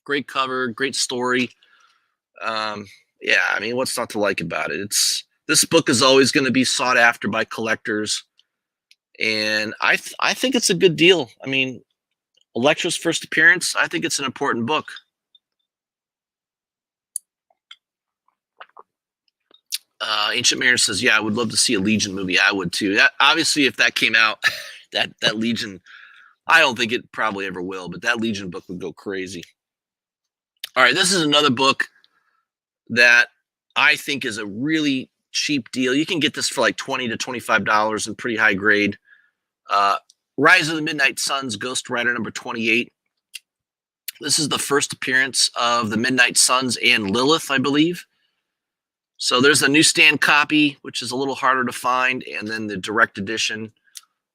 Great cover, great story. Yeah, I mean, what's not to like about it? This book is always going to be sought after by collectors, and I think it's a good deal. I mean, Elektra's first appearance, I think it's an important book. Ancient Mariner says, yeah, I would love to see a Legion movie. I would too. Obviously, if that came out, that Legion, I don't think it probably ever will, but that Legion book would go crazy. All right, this is another book that I think is a really cheap deal. You can get this for like $20 to $25 in pretty high grade. Rise of the Midnight Suns, Ghost Rider number 28. This is the first appearance of the Midnight Suns and Lilith, I believe. So there's a newsstand copy, which is a little harder to find, and then the direct edition.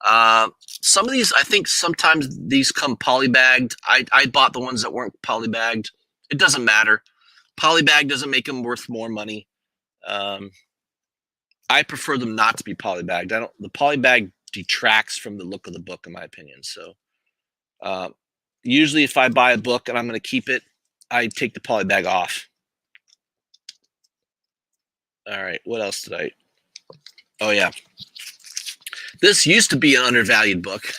Some of these, I think sometimes these come polybagged. I bought the ones that weren't polybagged. It doesn't matter. Polybag doesn't make them worth more money. I prefer them not to be polybagged. The polybag detracts from the look of the book, in my opinion. So usually if I buy a book and I'm going to keep it, I take the polybag off. All right, what else did I? Oh, yeah. This used to be an undervalued book.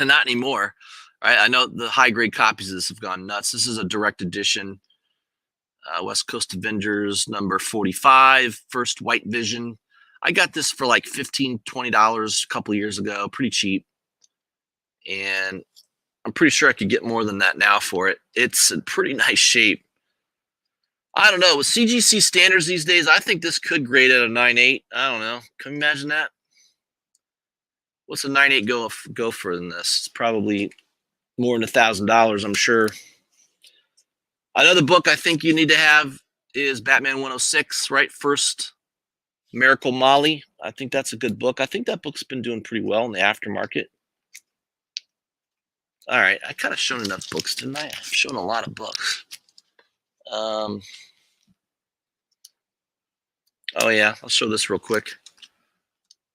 Not anymore. Right? I know the high-grade copies of this have gone nuts. This is a direct edition. West Coast Avengers, number 45, First White Vision. I got this for like $15, $20 a couple of years ago. Pretty cheap. And I'm pretty sure I could get more than that now for it. It's in pretty nice shape. I don't know. With CGC standards these days, I think this could grade at a 9.8. I don't know. Can you imagine that? What's a 9.8 go for in this? It's probably more than $1,000, I'm sure. Another book I think you need to have is Batman 106, right? First Miracle Molly. I think that's a good book. I think that book's been doing pretty well in the aftermarket. All right. I kind of shown enough books, didn't I? I've shown a lot of books. Oh yeah, I'll show this real quick.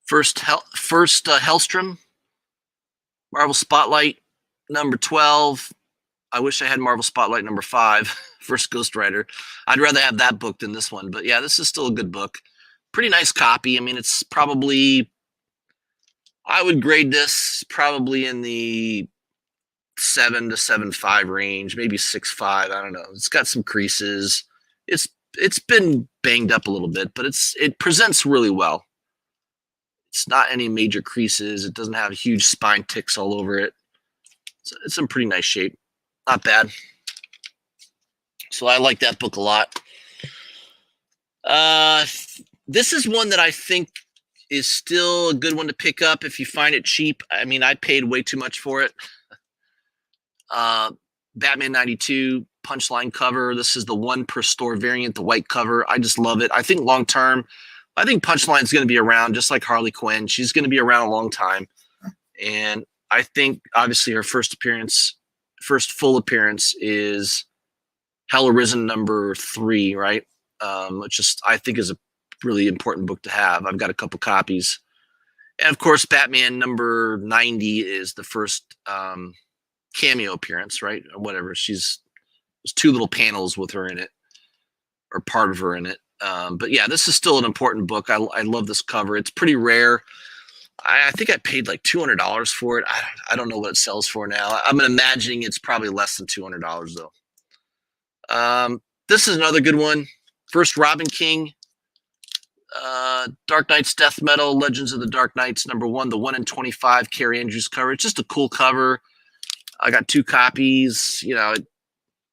First Hellstrom, Marvel Spotlight, number 12. I wish I had Marvel Spotlight number 5, First Ghost Rider. I'd rather have that book than this one, but yeah, this is still a good book. Pretty nice copy. I mean, it's probably, I would grade this probably in the 7 to 7.5 range, maybe 6.5. I don't know. It's got some creases. It's been banged up a little bit, but it presents really well. It's not any major creases. It doesn't have huge spine ticks all over it. It's in pretty nice shape. Not bad. So I like that book a lot. This is one that I think is still a good one to pick up if you find it cheap. I mean, I paid way too much for it. Batman 92 Punchline cover. This is the 1 per store variant, the white cover. I just love it. I think long term, I think Punchline is going to be around just like Harley Quinn. She's going to be around a long time. And I think obviously her first full appearance is Hell Arisen number 3, right? Which I think is a really important book to have. I've got a couple copies. And of course, Batman number 90 is the first cameo appearance, right? Or whatever. There's 2 little panels with her in it, or part of her in it. But yeah, this is still an important book. I love this cover. It's pretty rare. I think I paid like $200 for it. I don't know what it sells for now. I'm imagining it's probably less than $200 though. This is another good one. First Robin King, Dark Knights Death Metal, Legends of the Dark Knights, number 1, the 1 in 25 Carrie Andrews cover. It's just a cool cover. I got 2 copies. You know,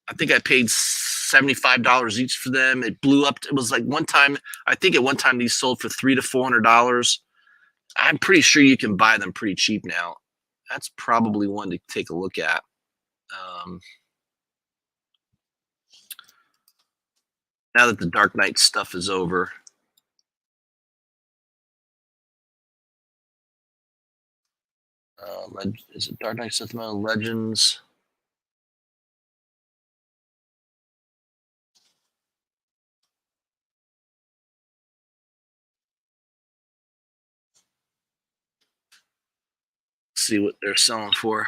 I think I paid $75 each for them. It blew up. It was like one time, I think at one time these sold for $300 to $400. I'm pretty sure you can buy them pretty cheap now. That's probably one to take a look at. Now that the Dark Knight stuff is over. Is it Dark Knight Sentimental Legends? Let's see what they're selling for.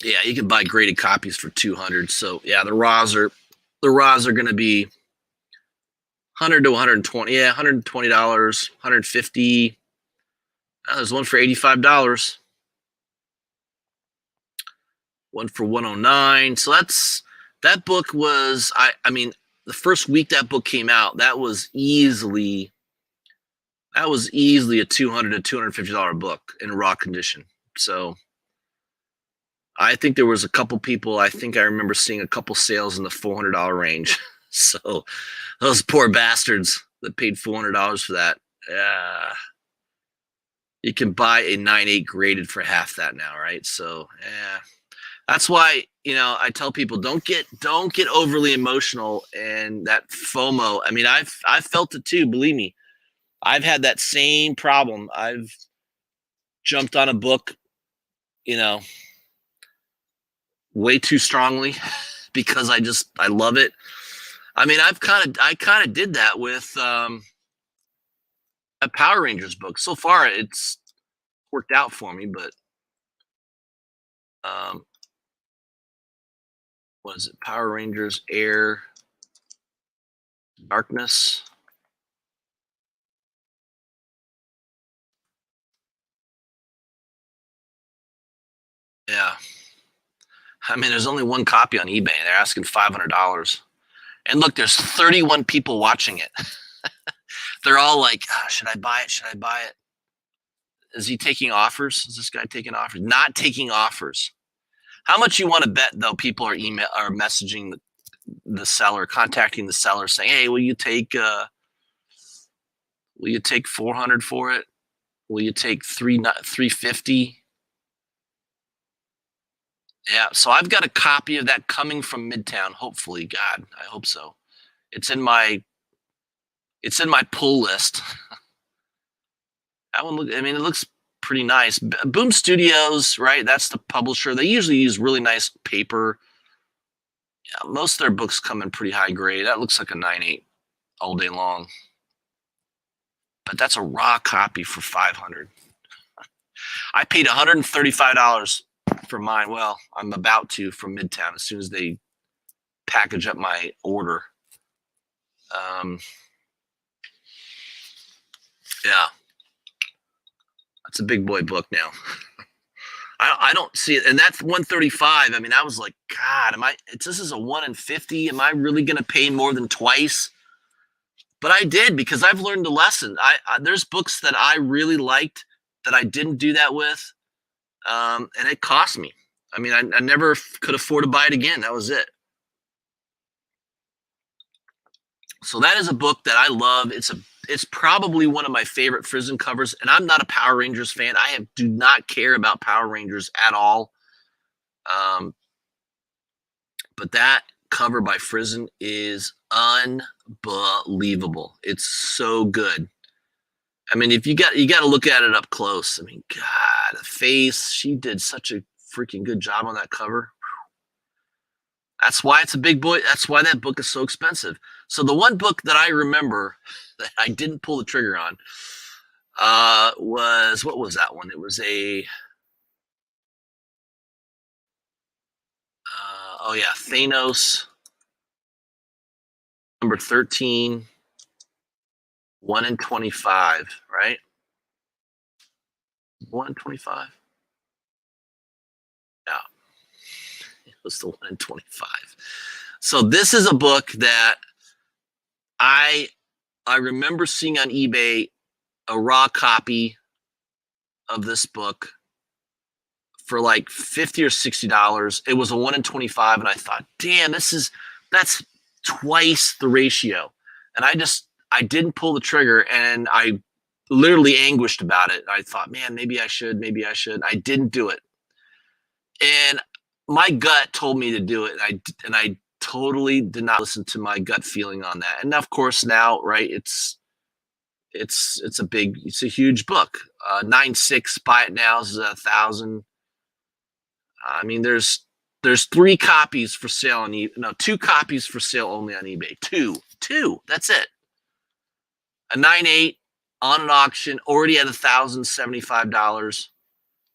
Yeah, you can buy graded copies for $200. So yeah, the raws are going to be $100 to $120. Yeah, $120, $150. There's one for $85. One for $109. So that book was I mean the first week that book came out, that was easily a $200 to $250 book in raw condition. So I think there was a couple people, I think I remember seeing a couple sales in the $400 range. So those poor bastards that paid $400 for that. Yeah. You can buy a 9.8 graded for half that now, right? So yeah. That's why, I tell people don't get overly emotional and that FOMO. I mean, I've felt it too, believe me. I've had that same problem. I've jumped on a book, way too strongly because I love it. I mean, I kind of did that with a Power Rangers book. So far, it's worked out for me, but what is it? Power Rangers Air Darkness. Yeah. I mean, there's only one copy on eBay. They're asking $500. And look, there's 31 people watching it. They're all like, should I buy it? Should I buy it? Is he taking offers? Is this guy taking offers? Not taking offers. How much you want to bet, though, people are messaging the seller, contacting the seller saying, hey, will you take $400 for it? Will you take $350? Yeah, so I've got a copy of that coming from Midtown. Hopefully, God, I hope so. It's in my pull list. That one it looks pretty nice. Boom Studios, right? That's the publisher. They usually use really nice paper. Yeah, most of their books come in pretty high grade. That looks like a 9.8 all day long. But that's a raw copy for $500. I paid $135 for mine. Well, I'm about to from Midtown as soon as they package up my order. Yeah, that's a big boy book now. I don't see it, and that's $135. I mean, I was like, God, this is a 1 in 50. Am I really going to pay more than twice? But I did because I've learned a lesson. There's books that I really liked that I didn't do that with. And it cost me. I mean, I never could afford to buy it again. That was it. So that is a book that I love. It's probably one of my favorite Frizzen covers. And I'm not a Power Rangers fan. I do not care about Power Rangers at all. But that cover by Frizzen is unbelievable. It's so good. I mean, if you got to look at it up close. I mean, God, the face, she did such a freaking good job on that cover. That's why it's a big boy. That's why that book is so expensive. So the one book that I remember that I didn't pull the trigger on what was that one? It was a Thanos number 13. 1 in 25, right? 1 in 25. Yeah, it was the 1 in 25. So this is a book that I remember seeing on eBay a raw copy of this book for like $50 or $60. It was a 1 in 25, and I thought, damn, that's twice the ratio. And I didn't pull the trigger, and I literally anguished about it. I thought, man, maybe I should. I didn't do it. And my gut told me to do it. And I totally did not listen to my gut feeling on that. And of course now, right, it's a huge book. 9.6, buy it now is 1,000. I mean, there's 3 copies for sale on eBay. No, 2 copies for sale only on eBay. Two. That's it. A 9.8 on an auction, already at $1,075.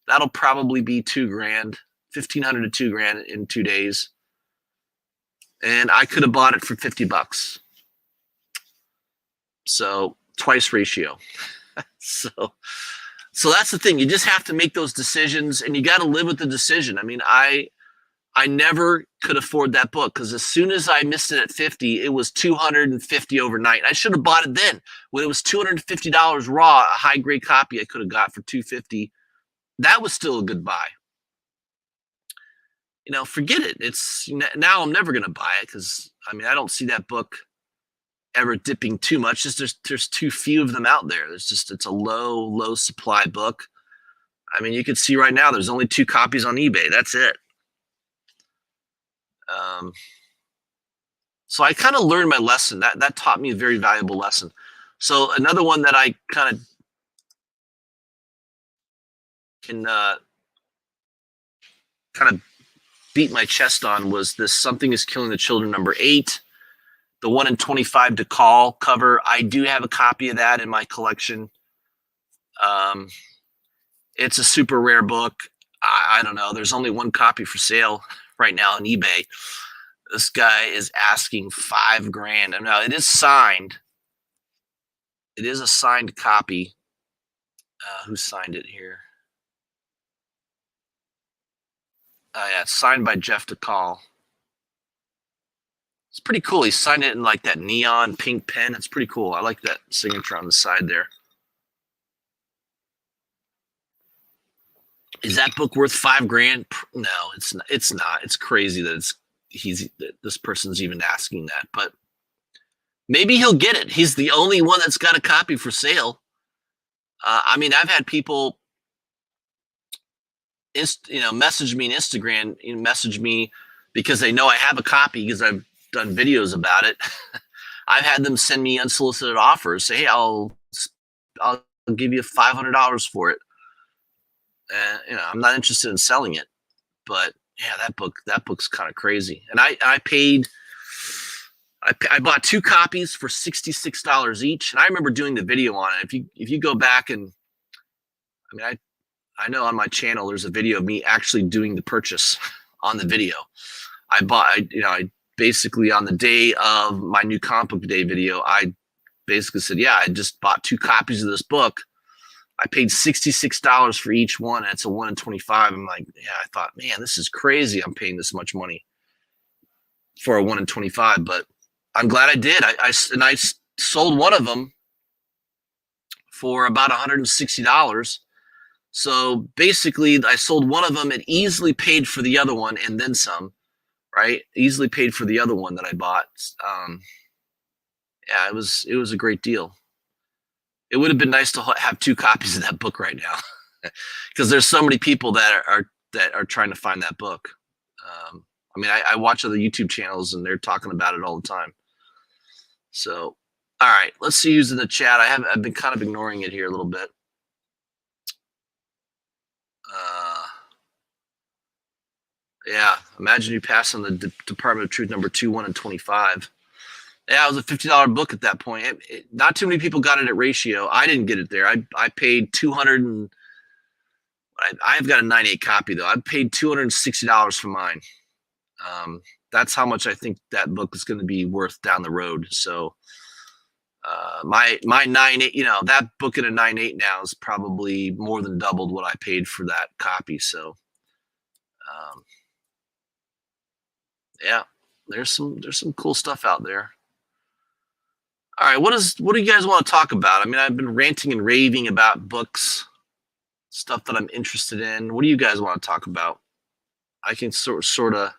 That'll probably be $2,000, $1,500 to $2,000 in 2 days. And I could have bought it for $50. So twice ratio. So that's the thing. You just have to make those decisions, and you got to live with the decision. I mean, I never could afford that book, because as soon as I missed it at 50, it was $250 overnight. I should have bought it then. When it was $250 raw, a high grade copy I could have got for $250. That was still a good buy. You know, forget it. It's now I'm never going to buy it, because I mean, I don't see that book ever dipping too much. Just there's too few of them out there. It's a low supply book. I mean, you can see right now there's only 2 copies on eBay. That's it. So I kind of learned my lesson. That taught me a very valuable lesson. So another one that I kind of can kind of beat my chest on was this Something is Killing the Children number 8, the 1 in 25 DeCall cover. I do have a copy of that in my collection. It's a super rare book. I don't know. There's only 1 copy for sale right now on eBay. This guy is asking $5,000. Now it is signed. It is a signed copy. Who signed it here? Yeah, it's signed by Jeff DeCall. It's pretty cool. He signed it in like that neon pink pen. It's pretty cool. I like that signature on the side there. Is that book worth $5,000? No, it's not. It's not. It's crazy that this person's even asking that. But maybe he'll get it. He's the only one that's got a copy for sale. I mean, I've had people message me on Instagram, message me because they know I have a copy because I've done videos about it. I've had them send me unsolicited offers, say, hey, I'll give you $500 for it. I'm not interested in selling it, but yeah, that book's kind of crazy. And I bought 2 copies for $66 each. And I remember doing the video on it. If you go back and, I mean, I know on my channel, there's a video of me actually doing the purchase on the video. I basically on the day of my new comic book day video, I basically said, yeah, I just bought 2 copies of this book. I paid $66 for each one. And it's a 1 in 25. I'm like, yeah, I thought, man, this is crazy. I'm paying this much money for a 1 in 25, but I'm glad I did. I sold one of them for about $160. So basically, I sold one of them. It easily paid for the other one and then some, right? Easily paid for the other one that I bought. Yeah, it was a great deal. It would have been nice to have 2 copies of that book right now, because there's so many people that are trying to find that book. I mean, I watch other YouTube channels and they're talking about it all the time. So, all right, let's see who's in the chat. I've been kind of ignoring it here a little bit. Yeah, imagine you pass on the Department of Truth number 2, 1 in 25. Yeah, it was a $50 book at that point. Not too many people got it at ratio. I didn't get it there. I paid $200 and I've got a 9.8 copy though. I paid $260 for mine. That's how much I think that book is going to be worth down the road. So my 9.8, that book at a 9.8 now is probably more than doubled what I paid for that copy. So yeah, there's some cool stuff out there. All right, what do you guys want to talk about? I mean, I've been ranting and raving about books. stuff that I'm interested in. What do you guys want to talk about? I can sort of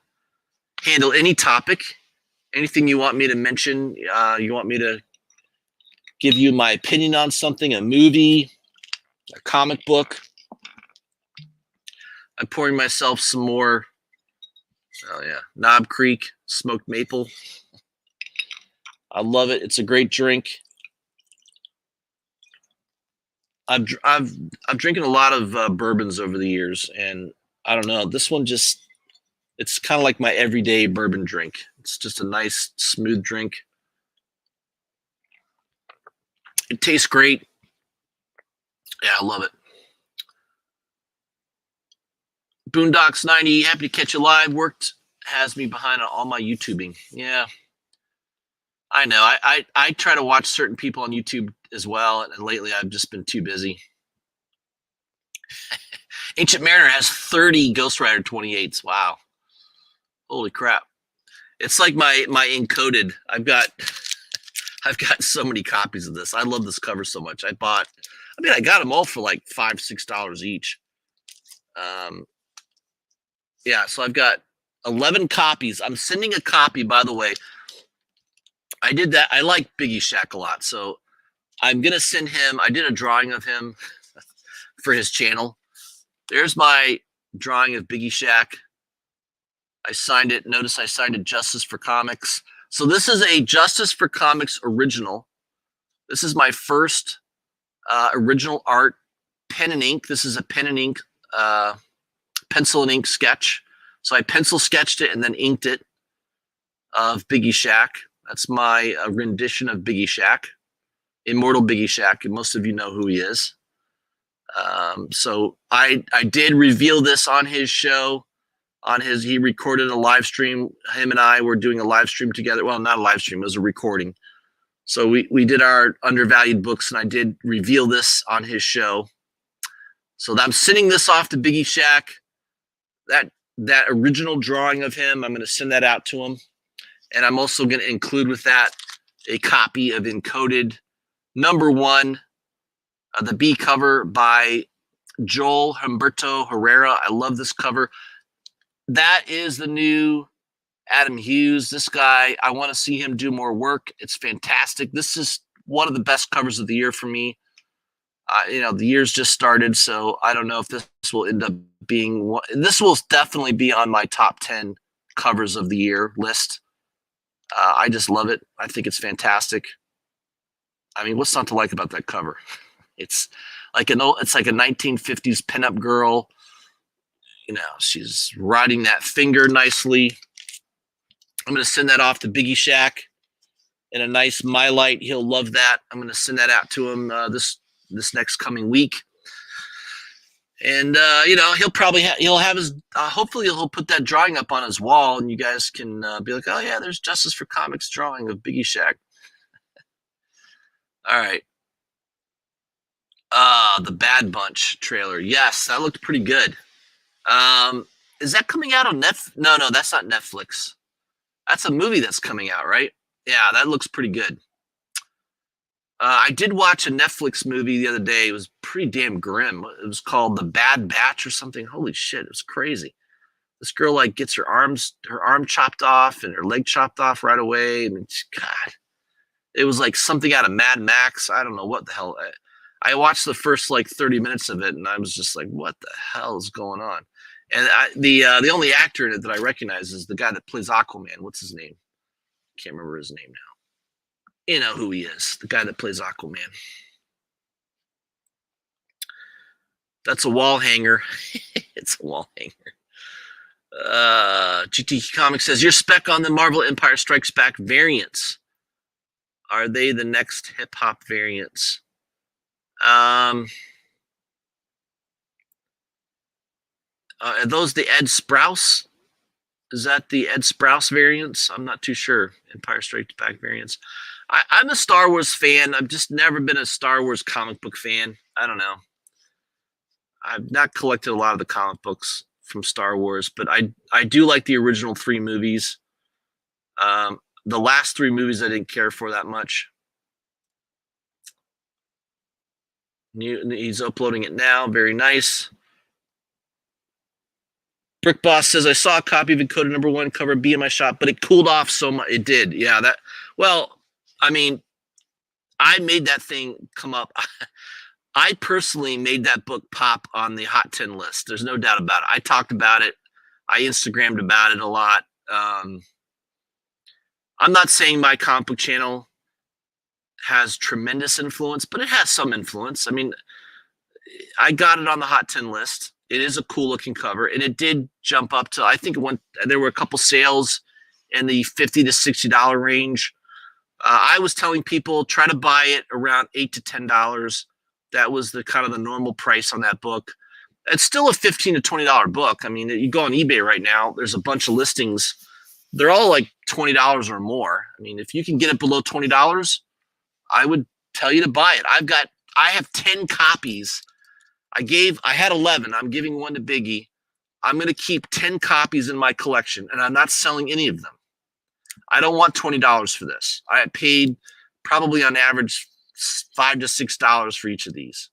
handle any topic, anything you want me to mention. You want me to give you my opinion on something, a movie, a comic book. I'm pouring myself some more. Oh yeah, Knob Creek smoked maple. I love it. It's a great drink. I'm drinking a lot of bourbons over the years, and I don't know. This one it's kind of like my everyday bourbon drink. It's just a nice, smooth drink. It tastes great. Yeah, I love it. Boondocks 90, happy to catch you live. Worked has me behind on all my YouTubing. Yeah, I know. I try to watch certain people on YouTube as well, and lately I've just been too busy. Ancient Mariner has 30 Ghost Rider 28s. Wow. Holy crap. It's like my encoded. I've got so many copies of this. I love this cover so much. I got them all for like $5-6 each. Yeah, so I've got 11 copies. I'm sending a copy, by the way. I did that. I like Biggie Shack a lot, so I'm going to send him. I did a drawing of him for his channel. There's my drawing of Biggie Shack. I signed it. Notice I signed it Justice for Comics. So this is a Justice for Comics original. This is my first original art, pen and ink. This is a pen and ink, pencil and ink sketch. So I pencil sketched it and then inked it of Biggie Shack. That's my rendition of Biggie Shack, Immortal Biggie Shack, and most of you know who he is. So I did reveal this on his show. He recorded a live stream. Him and I were doing a live stream together. Well, not a live stream, it was a recording. So we did our undervalued books, and I did reveal this on his show. So I'm sending this off to Biggie Shack. That original drawing of him, I'm going to send that out to him. And I'm also going to include with that a copy of Encoded #1, the B cover by Joel Humberto Herrera. I love this cover. That is the new Adam Hughes. This guy, I want to see him do more work. It's fantastic. This is one of the best covers of the year for me. The year's just started, so I don't know if this will end up being one. This will definitely be on my top 10 covers of the year list. I just love it. I think it's fantastic. I mean, what's not to like about that cover? It's like a 1950s pinup girl. She's riding that finger nicely. I'm going to send that off to Biggie Shack in a nice Mylite. He'll love that. I'm going to send that out to him this next coming week. And, he'll have his, hopefully he'll put that drawing up on his wall, and you guys can be like, oh yeah, there's Justice for Comics drawing of Biggie Shack. All right. The Bad Bunch trailer. Yes, that looked pretty good. Is that coming out on Netflix? No, that's not Netflix. That's a movie that's coming out, right? Yeah, that looks pretty good. I did watch a Netflix movie the other day. It was pretty damn grim. It was called The Bad Batch or something. Holy shit, it was crazy. This girl gets her arm chopped off and her leg chopped off right away. I mean, God, it was like something out of Mad Max. I don't know what the hell. I watched the first 30 minutes of it, and I was just like, what the hell is going on? And the only actor in it that I recognize is the guy that plays Aquaman. What's his name? Can't remember his name now. You know who he is, the guy that plays Aquaman. That's a wall hanger. It's a wall hanger. GT Comics says, your spec on the Marvel Empire Strikes Back variants. Are they the next hip-hop variants? Are those the Ed Sprouse? Is that the Ed Sprouse variants? I'm not too sure. Empire Strikes Back variants. I'm a Star Wars fan. I've just never been a Star Wars comic book fan. I don't know. I've not collected a lot of the comic books from Star Wars, but I do like the original 3 movies. The last 3 movies I didn't care for that much. He's uploading it now. Very nice. Brick Boss says, I saw a copy of Encoded #1 cover B in my shop, but it cooled off so much. It did. Yeah, well, I mean, I made that thing come up. I personally made that book pop on the Hot 10 list. There's no doubt about it. I talked about it. I Instagrammed about it a lot. I'm not saying my comic book channel has tremendous influence, but it has some influence. I mean, I got it on the Hot 10 list. It is a cool looking cover, and it did jump up to, I think there were a couple sales in the $50 to $60 range. I was telling people try to buy it around $8 to $10. That was the kind of the normal price on that book. It's still a $15 to $20 book. I mean, you go on eBay right now, there's a bunch of listings. They're all like $20 or more. I mean, if you can get it below $20, I would tell you to buy it. I have 10 copies. I had 11. I'm giving one to Biggie. I'm going to keep 10 copies in my collection, and I'm not selling any of them. I don't want $20 for this. I paid probably on average $5 to $6 for each of these.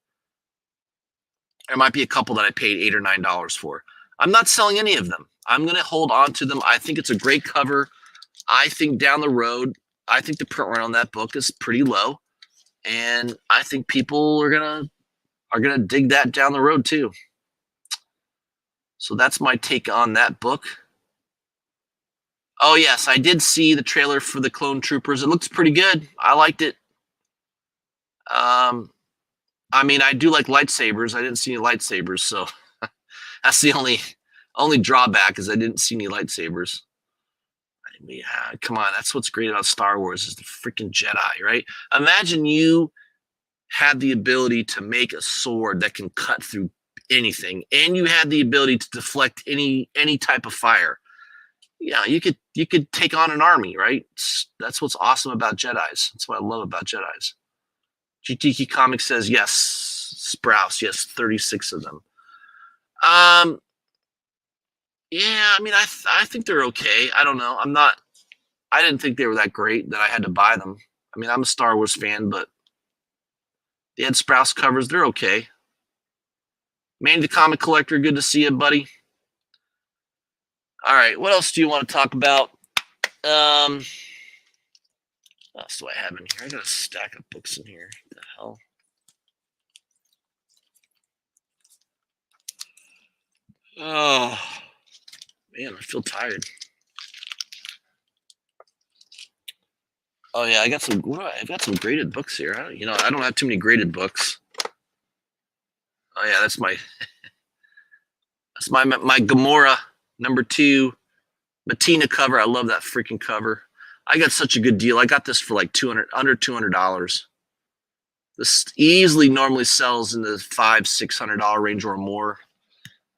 There might be a couple that I paid $8 or $9 for. I'm not selling any of them. I'm going to hold on to them. I think it's a great cover. I think down the road, I think the print run on that book is pretty low, and I think people are gonna dig that down the road too. So that's my take on that book. Oh yes, I did see the trailer for the Clone Troopers. It looks pretty good. I liked it. I mean, I do like lightsabers. I didn't see any lightsabers, so that's the only drawback is I didn't see any lightsabers. I mean, come on, that's what's great about Star Wars is the freaking Jedi, right? Imagine you had the ability to make a sword that can cut through anything, and you had the ability to deflect any type of fire. Yeah, you could take on an army, right? That's what's awesome about Jedis. That's what I love about Jedis. GTK Comics says yes, Sprouse, yes, 36 of them. Yeah, I mean, I think they're okay. I don't know. I didn't think they were that great that I had to buy them. I mean, I'm a Star Wars fan, but the Ed Sprouse covers, they're okay. Manny the Comic Collector, good to see you, buddy. All right, what else do you want to talk about? What else do I have in here? I got a stack of books in here. What the hell? Oh, man, I feel tired. Oh yeah, I got some graded books here. I don't have too many graded books. Oh yeah, that's my Gamora #2 Matina cover. I love that freaking cover. I got such a good deal. I got this for like under $200. This easily normally sells in the $500-$600 range or more.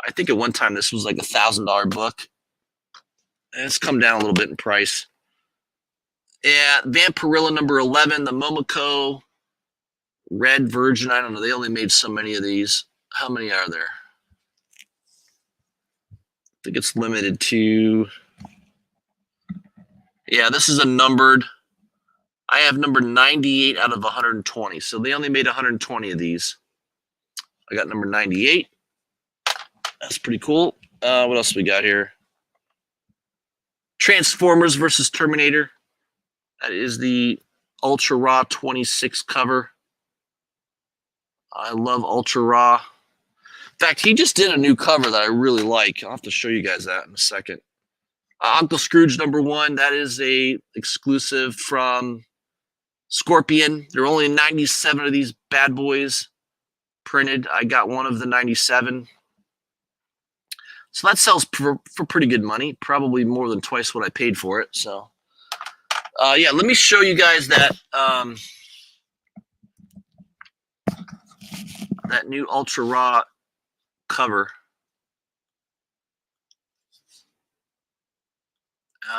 I think at one time this was like $1,000 book. And it's come down a little bit in price. Yeah, Vampirilla #11, the Momoko Red Virgin. I don't know. They only made so many of these. How many are there? I think it's limited to. Yeah, this is a numbered. I have number 98 out of 120. So they only made 120 of these. I got number 98. That's pretty cool. What else we got here? Transformers versus Terminator. That is the Ultra Raw 26 cover. I love Ultra Raw. In fact, he just did a new cover that I really like. I'll have to show you guys that in a second. Uncle Scrooge #1. That is a exclusive from Scorpion. There are only 97 of these bad boys printed. I got one of the 97. So that sells for pretty good money. Probably more than twice what I paid for it. So, yeah, let me show you guys that that new Ultra Raw cover.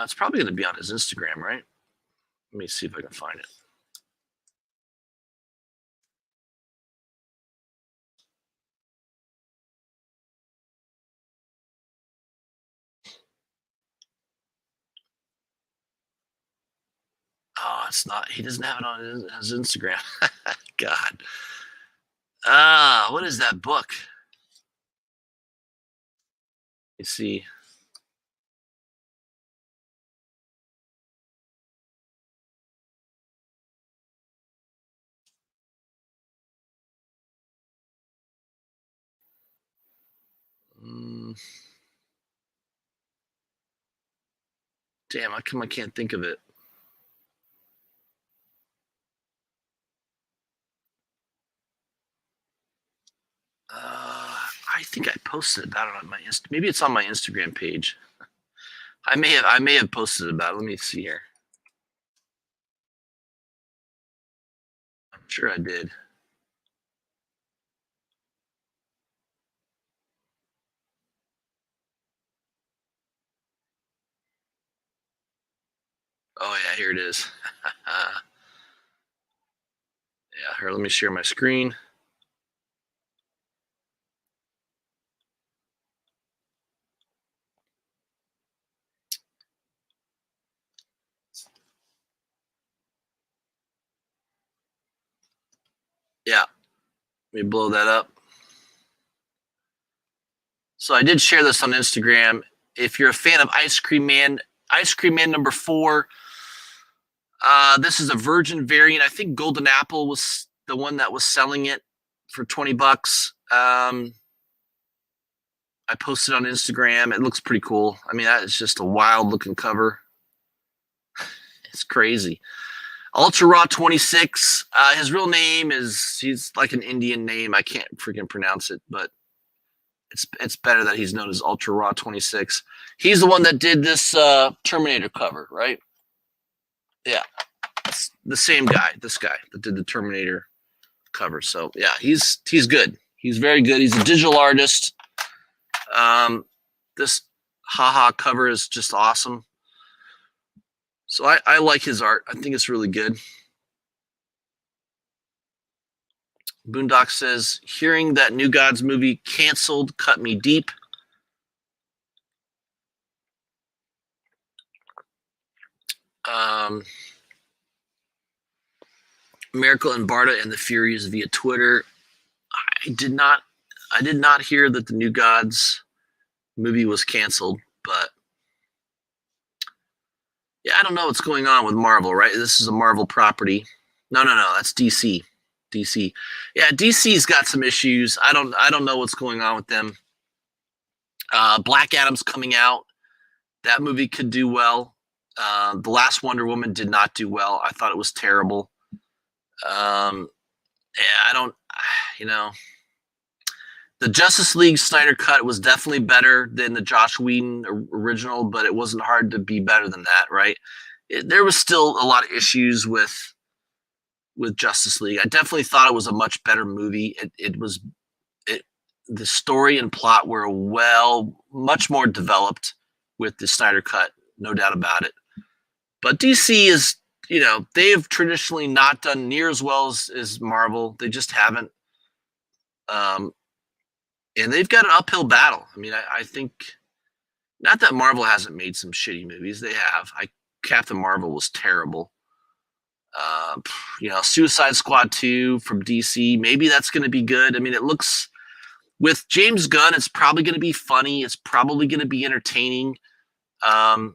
It's probably going to be on his Instagram, right? Let me see if I can find it. Oh, it's not. He doesn't have it on his Instagram. God. What is that book? Let's see. Damn, how come I can't think of it? I think I posted about it on my maybe it's on my Instagram page. I may have posted about it. Let me see here. I'm sure I did. Oh yeah, here it is. Yeah, here, let me share my screen. Yeah, let me blow that up. So I did share this on Instagram. If you're a fan of Ice Cream Man number 4, this is a virgin variant. I think Golden Apple was the one that was selling it for $20. I posted on Instagram. It looks pretty cool. I mean, that is just a wild looking cover. It's crazy. Ultra Raw 26. His real name he's like an Indian name. I can't freaking pronounce it, but it's better that he's known as Ultra Raw 26. He's the one that did this Terminator cover, right? Yeah. It's the same guy, this guy that did the Terminator cover. So yeah, he's good. He's very good. He's a digital artist. This haha cover is just awesome. So I like his art. I think it's really good. Boondock says, hearing that New Gods movie canceled cut me deep. Miracle and Barta and the Furies via Twitter. I did not hear that the New Gods movie was canceled, but yeah, I don't know what's going on with Marvel, right? This is a Marvel property. No, that's DC. Yeah, DC's got some issues. I don't know what's going on with them. Black Adam's coming out. That movie could do well. The last Wonder Woman did not do well. I thought it was terrible. The Justice League Snyder cut was definitely better than the Joss Whedon original, but it wasn't hard to be better than that, right? There was still a lot of issues with Justice League. I definitely thought it was a much better movie. The story and plot were much more developed with the Snyder cut, no doubt about it. But DC is, they've traditionally not done near as well as Marvel. They just haven't. And they've got an uphill battle. I mean, I think, not that Marvel hasn't made some shitty movies. They have. Captain Marvel was terrible. Suicide Squad 2 from DC, maybe that's going to be good. I mean, it looks, with James Gunn, it's probably going to be funny. It's probably going to be entertaining. I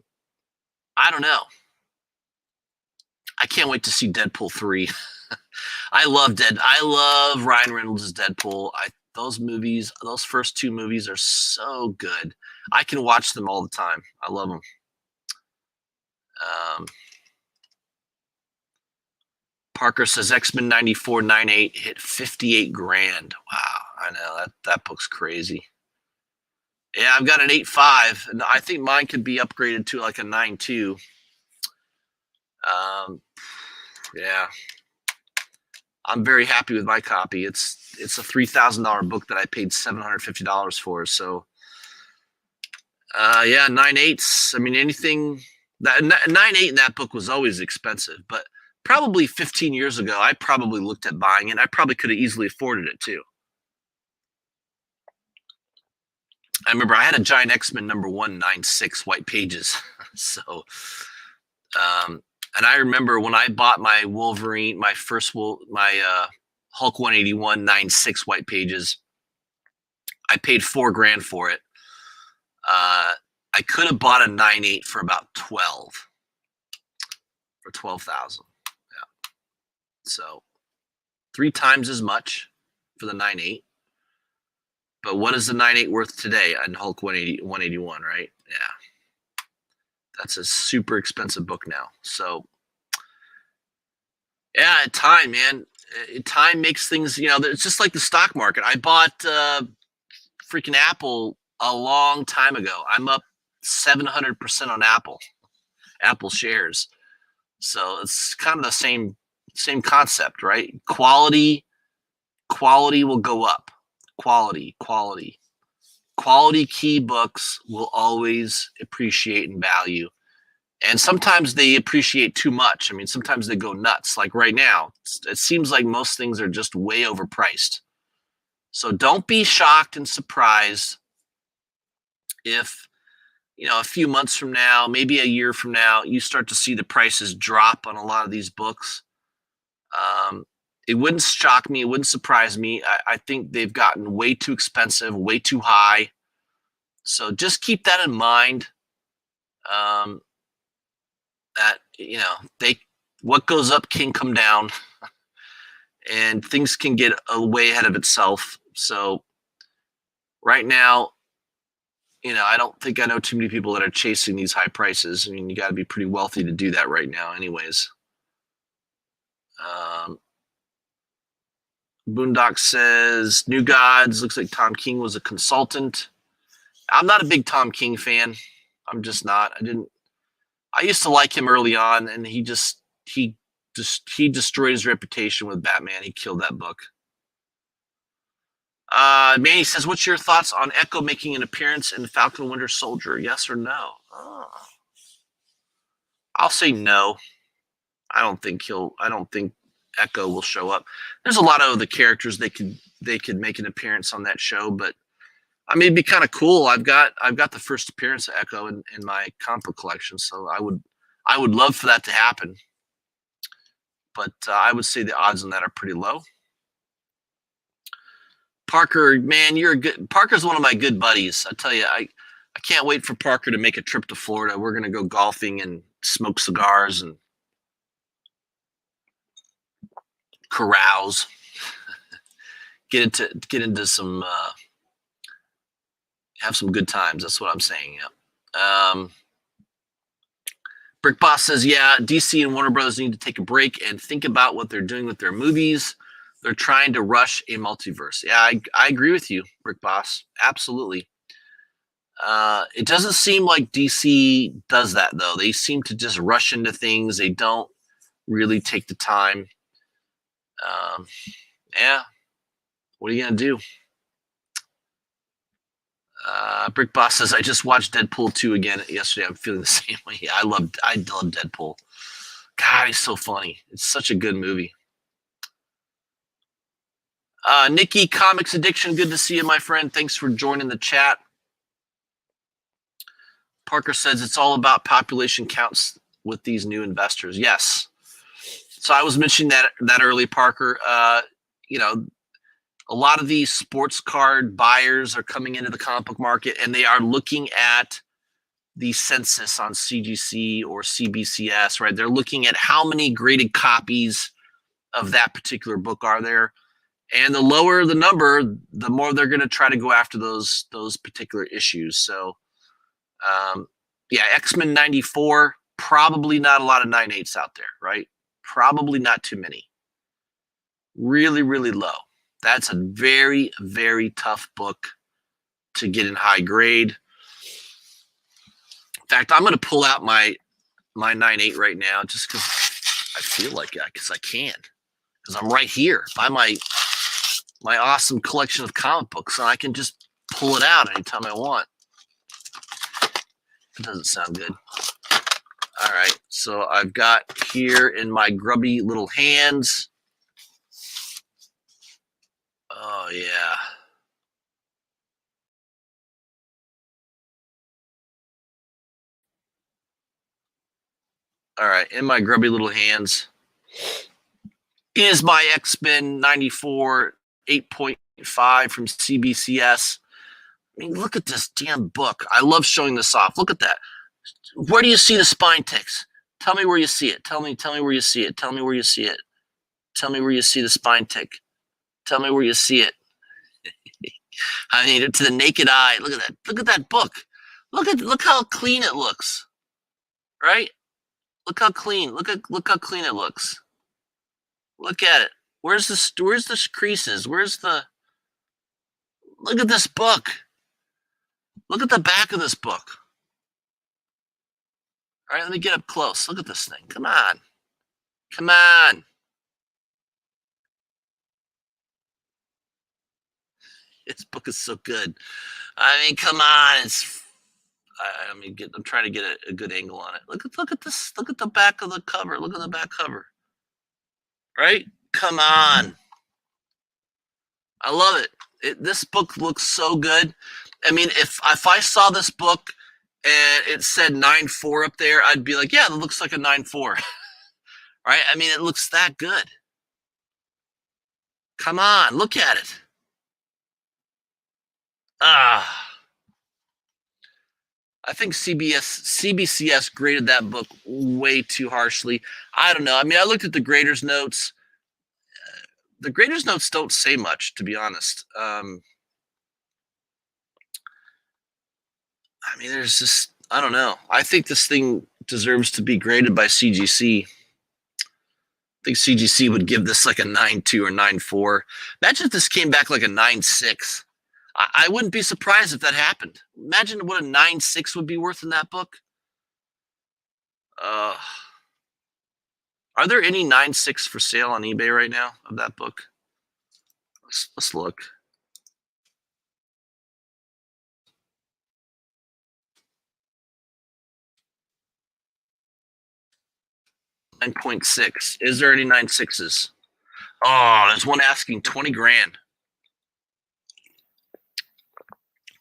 don't know. I can't wait to see Deadpool 3. I love Ryan Reynolds' Deadpool. Those first 2 movies are so good. I can watch them all the time. I love them. Parker says X-Men 94.98 hit $58,000. Wow, I know that book's crazy. Yeah, I've got an 8.5, and I think mine could be upgraded to like a 9.2. Yeah, I'm very happy with my copy. It's a $3,000 book that I paid $750 for. So, 9.8s. I mean, anything that 9.8 in that book was always expensive, but probably 15 years ago, I probably looked at buying it. I probably could have easily afforded it too. I remember I had a Giant X-Men number 196 white pages. So, and I remember when I bought my Wolverine, my Hulk 181, 9.6 white pages. I paid $4,000 for it. I could have bought a 9.8 for about 12. For 12,000. Yeah. So 3 times as much for the 9.8. But what is the 9.8 worth today on Hulk 181, right? Yeah. That's a super expensive book now. So, yeah, time, man. Time makes things, it's just like the stock market. I bought freaking Apple a long time ago. I'm up 700% on Apple shares. So it's kind of the same concept, right? Quality will go up. Quality key books will always appreciate in value. And sometimes they appreciate too much. I mean, sometimes they go nuts. Like right now, it seems like most things are just way overpriced. So don't be shocked and surprised if, a few months from now, maybe a year from now, you start to see the prices drop on a lot of these books. It wouldn't shock me. It wouldn't surprise me. I think they've gotten way too expensive, way too high. So just keep that in mind. That, what goes up can come down and things can get way ahead of itself. So right now, I don't think I know too many people that are chasing these high prices. I mean, you got to be pretty wealthy to do that right now anyways. Boondock says, New Gods, looks like Tom King was a consultant. I'm not a big Tom King fan. I'm just not. I used to like him early on, and he destroyed his reputation with Batman. He killed that book. Manny says, what's your thoughts on Echo making an appearance in Falcon Winter Soldier? Yes or no? Oh. I'll say no. I don't think Echo will show up. There's a lot of other characters they could make an appearance on that show, but I mean, it'd be kind of cool. I've got the first appearance of Echo in my comic book collection, so I would love for that to happen. But I would say the odds on that are pretty low. Parker, man, Parker's one of my good buddies. I tell you, I can't wait for Parker to make a trip to Florida. We're gonna go golfing and smoke cigars and carouse. Get into some have some good times. That's what I'm saying. Yeah. Brick Boss says, yeah, DC and Warner Brothers need to take a break and think about what they're doing with their movies. They're trying to rush a multiverse. Yeah, I agree with you, Brick Boss. Absolutely. It doesn't seem like DC does that, though. They seem to just rush into things. They don't really take the time. Yeah. What are you going to do? Brick Boss says, I just watched Deadpool 2 again yesterday. I'm feeling the same way. I love Deadpool. God, he's so funny. It's such a good movie. Nikki, Comics Addiction, good to see you, my friend. Thanks for joining the chat. Parker says it's all about population counts with these new investors. Yes. So I was mentioning that early, Parker. A lot of these sports card buyers are coming into the comic book market, and they are looking at the census on CGC or CBCS, right? They're looking at how many graded copies of that particular book are there. And the lower the number, the more they're going to try to go after those particular issues. So, X-Men 94, probably not a lot of 9.8s out there, right? Probably not too many. Really, really low. That's a very, very tough book to get in high grade. In fact, I'm going to pull out my 9.8 right now just because I feel like it, because I can. Because I'm right here by my awesome collection of comic books, and I can just pull it out anytime I want. That doesn't sound good. All right, so I've got here in my grubby little hands. Oh, yeah. All right, in my grubby little hands, is my X-Men 94 8.5 from CBCS. I mean, look at this damn book. I love showing this off. Look at that. Where do you see the spine ticks? Tell me where you see it. Tell me where you see it. Tell me where you see it. Tell me where you see the spine tick. Tell me where you see it. I mean, to the naked eye. Look at that. Look at that book. Look how clean it looks. Right? Look how clean. Look how clean it looks. Look at it. Where's the creases? Look at this book. Look at the back of this book. All right, let me get up close. Look at this thing. Come on. Come on. This book is so good. I mean, come on. I'm trying to get a good angle on it. Look at this. Look at the back of the cover. Look at the back cover. Right? Come on. I love it. This book looks so good. I mean, if I saw this book and it said 9.4 up there, I'd be like, yeah, that looks like a 9.4. Right? I mean, it looks that good. Come on, look at it. I think CBCS graded that book way too harshly. I don't know. I mean, I looked at the grader's notes. The grader's notes don't say much, to be honest. I mean, there's just, I don't know. I think this thing deserves to be graded by CGC. I think CGC would give this like a 9.2 or 9.4. Imagine if this came back like a 9.6. I wouldn't be surprised if that happened. Imagine what a 9.6 would be worth in that book. Are there any 9.6 for sale on eBay right now of that book? Let's look. $9.6. Is there any 9.6s? Oh, there's one asking 20 grand.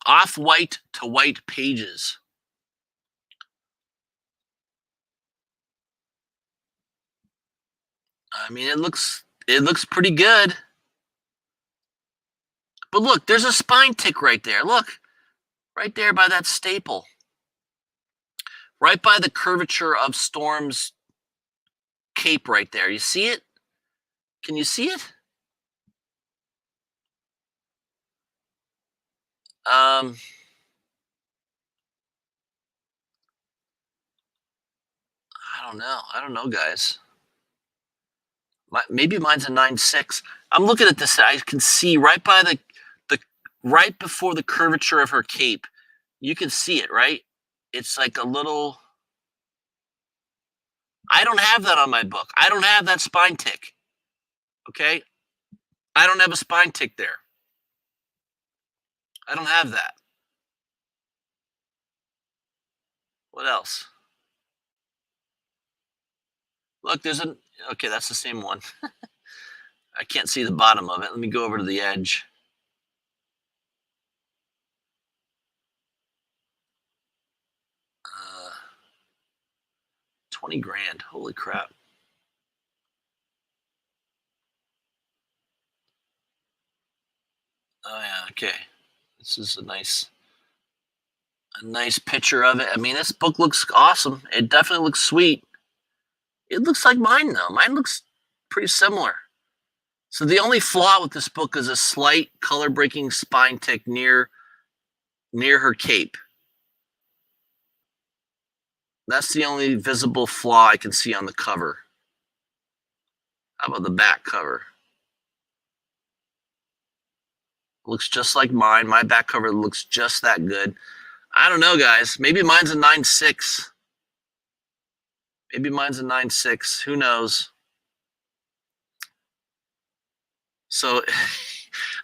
Off-white to white pages. I mean, it looks pretty good. But look, there's a spine tick right there. Look, right there by that staple. Right by the curvature of Storm's cape right there. You see it? Can you see it? I don't know, guys. Maybe mine's a 9.6. I'm looking at this. I can see right by the right before the curvature of her cape. You can see it, right? It's like a little. I don't have that on my book. I don't have that spine tick. Okay? I don't have a spine tick there. I don't have that. What else? Look, okay, that's the same one. I can't see the bottom of it. Let me go over to the edge. $20 grand. Holy crap. Oh yeah, okay. This is a nice picture of it. I mean, this book looks awesome. It definitely looks sweet. It looks like mine though. Mine looks pretty similar. So the only flaw with this book is a slight color breaking spine tick near her cape. That's the only visible flaw I can see on the cover. How about the back cover? Looks just like mine. My back cover looks just that good. I don't know, guys. Maybe mine's a 9.6. Maybe mine's a 9.6. Who knows? So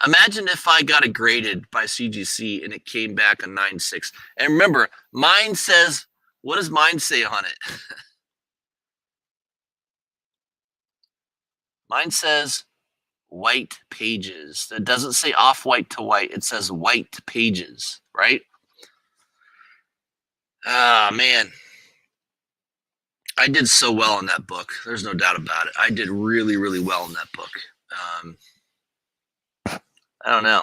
imagine if I got it graded by CGC and it came back a 9.6. And remember, mine says, what does mine say on it? Mine says white pages. It doesn't say off-white to white. It says white pages, right? Ah, man. I did so well in that book. There's no doubt about it. I did really, really well in that book. I don't know.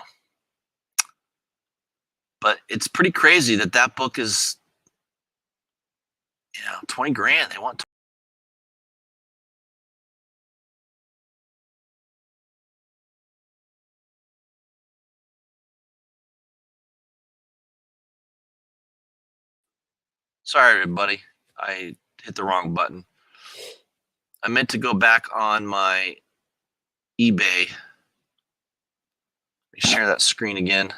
But it's pretty crazy that book is, 20 grand. They want. Sorry, everybody. I hit the wrong button. I meant to go back on my eBay. Let me share that screen again.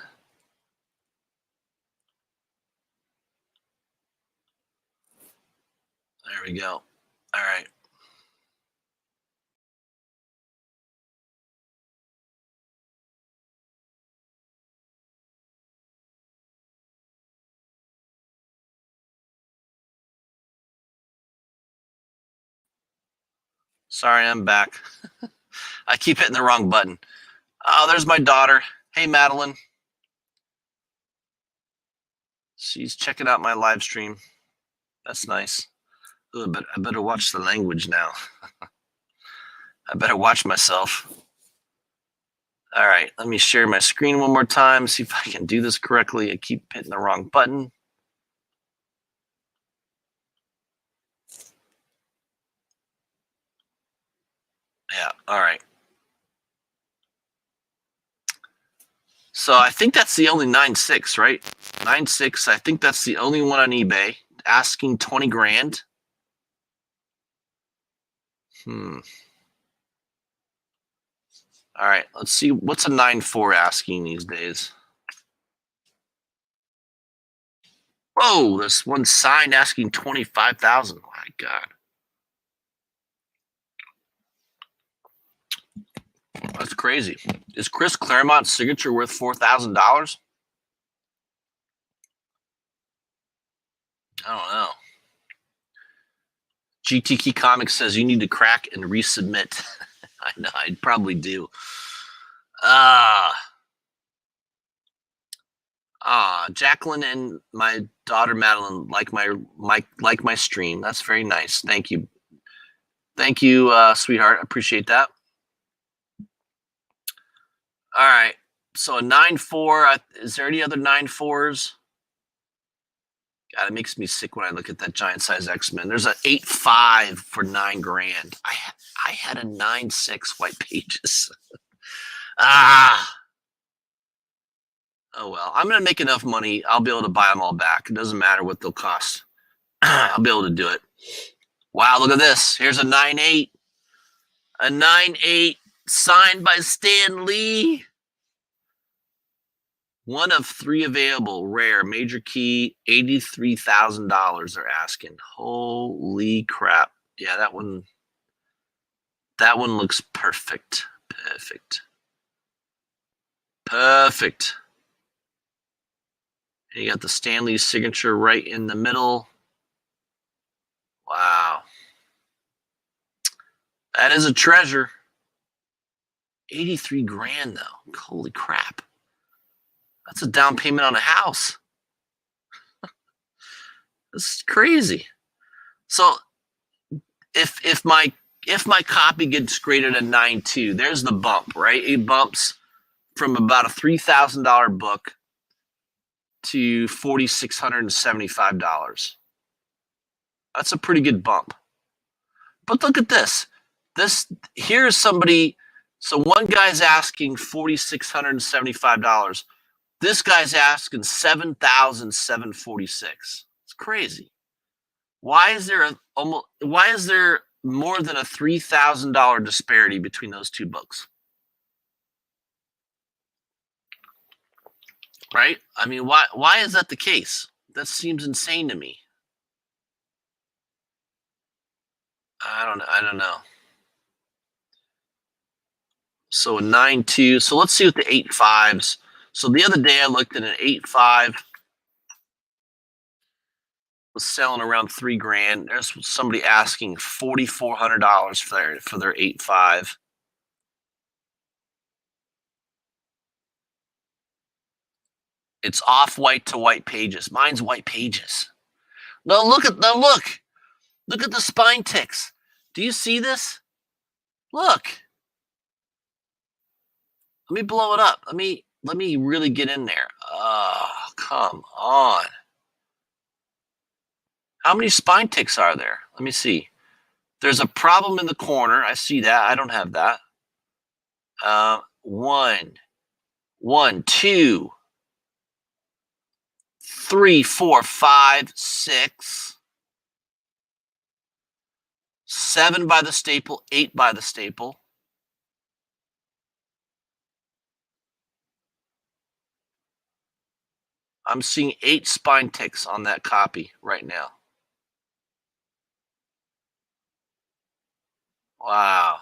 There we go. All right. Sorry, I'm back. I keep hitting the wrong button. Oh, there's my daughter. Hey, Madeline. She's checking out my live stream. That's nice. Ooh, but I better watch the language now. I better watch myself. All right, let me share my screen one more time, see if I can do this correctly. I keep hitting the wrong button. Yeah, all right. So I think that's the only 9.6, right? 9.6, I think that's the only one on eBay asking 20 grand. All right, let's see. What's a 9.4 asking these days? Whoa, there's one signed asking 25,000. My God. That's crazy. Is Chris Claremont's signature worth $4,000? I don't know. GTK Comics says you need to crack and resubmit. I know, I'd probably do. Jacqueline and my daughter Madeline like my stream. That's very nice. Thank you. Thank you, sweetheart. I appreciate that. All right. So a 9.4. Is there any other 9.4s? God, it makes me sick when I look at that giant size X-Men. There's an 8.5 for 9 grand. I had a 9.6 white pages. Oh well. I'm gonna make enough money. I'll be able to buy them all back. It doesn't matter what they'll cost. I'll be able to do it. Wow, look at this. Here's a 9.8. A 9.8 signed by Stan Lee. One of 3 available, rare, major key, $83,000 they're asking. Holy crap. Yeah, that one looks perfect. Perfect. And you got the Stan Lee signature right in the middle. Wow. That is a treasure. 83 grand though. Holy crap. That's a down payment on a house. This is crazy. So if my copy gets graded a 9.2, there's the bump, right? It bumps from about a $3,000 book to $4,675. That's a pretty good bump. But look at this. Here's somebody. So one guy's asking $4,675. This guy's asking $7,746. It's crazy. Why is there more than a $3,000 disparity between those two books? Right? I mean, why is that the case? That seems insane to me. I don't know. So a 9.2. So let's see what the 8.5s. So the other day I looked at an 8.5. Was selling around 3 grand. There's somebody asking $4,400 for their 8.5. It's off white to white pages. Mine's white pages. Look. Look at the spine ticks. Do you see this? Look. Let me blow it up. Let me really get in there. Oh, come on. How many spine ticks are there? Let me see. There's a problem in the corner. I see that. I don't have that. One, 2, 3, 4, 5, 6, 7 by the staple, 8 by the staple. I'm seeing 8 spine ticks on that copy right now. Wow.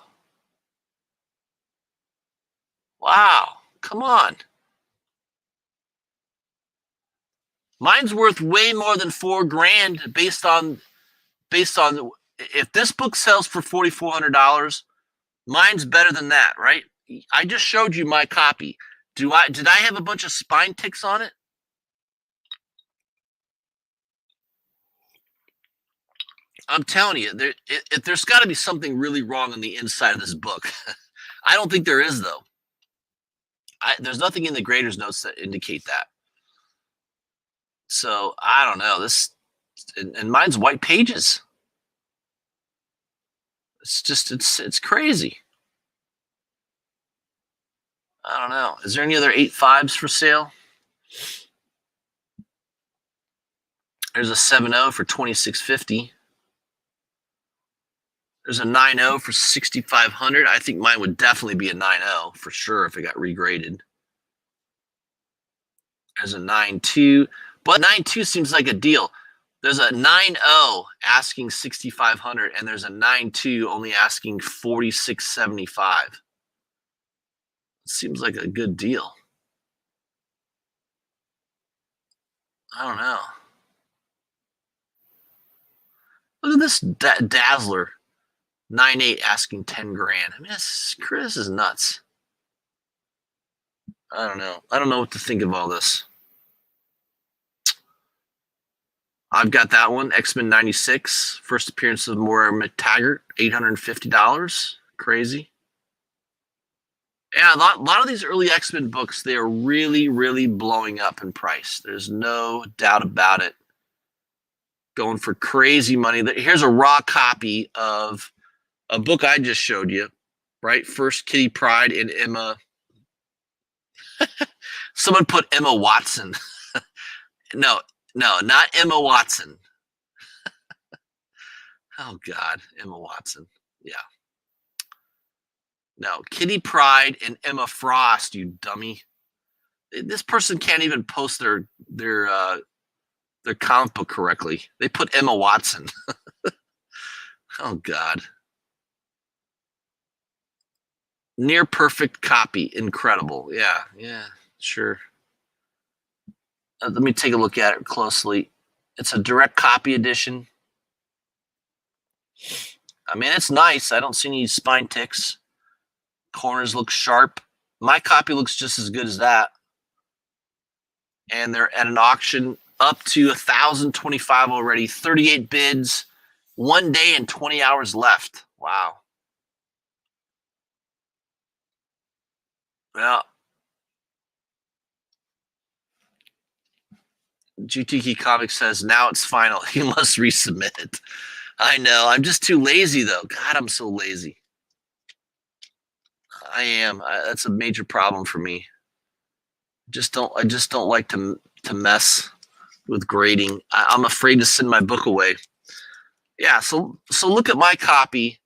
Wow. Come on. Mine's worth way more than $4,000 based on if this book sells for $4,400, mine's better than that, right? I just showed you my copy. Did I have a bunch of spine ticks on it? I'm telling you, there's got to be something really wrong on the inside of this book. I don't think there is, though. There's nothing in the grader's notes that indicate that. So I don't know. And mine's white pages. It's just it's crazy. I don't know. Is there any other 8.5s for sale? There's a 7.0 for $2,650. There's a 9.0 for $6,500. I think mine would definitely be a 9.0 for sure if it got regraded. There's a 9.2, but 9.2 seems like a deal. There's a 9.0 asking $6,500, and there's a 9.2 only asking $4,675. Seems like a good deal. I don't know. Look at this Dazzler 9.8 asking $10,000. I mean, this is nuts. I don't know. I don't know what to think of all this. I've got that one, X-Men 96, first appearance of Moira McTaggart, $850. Crazy. Yeah, a lot of these early X-Men books, they are really, really blowing up in price. There's no doubt about it. Going for crazy money. Here's a raw copy of a book I just showed you, right? First Kitty Pryde and Emma. Someone put Emma Watson. No, not Emma Watson. Oh, God, Emma Watson. Yeah. No, Kitty Pryde and Emma Frost, you dummy. This person can't even post their comic book correctly. They put Emma Watson. Oh, God. Near perfect copy. Incredible. Yeah, sure. Let me take a look at it closely. It's a direct copy edition. I mean, it's nice. I don't see any spine ticks. Corners look sharp. My copy looks just as good as that. And they're at an auction up to $1,025 already. 38 bids. 1 day and 20 hours left. Wow. Well, GTK Comics says, now it's final. You must resubmit it. I know. I'm just too lazy, though. God, I'm so lazy. I am. That's a major problem for me. I just don't like to mess with grading. I'm afraid to send my book away. Yeah, so look at my copy.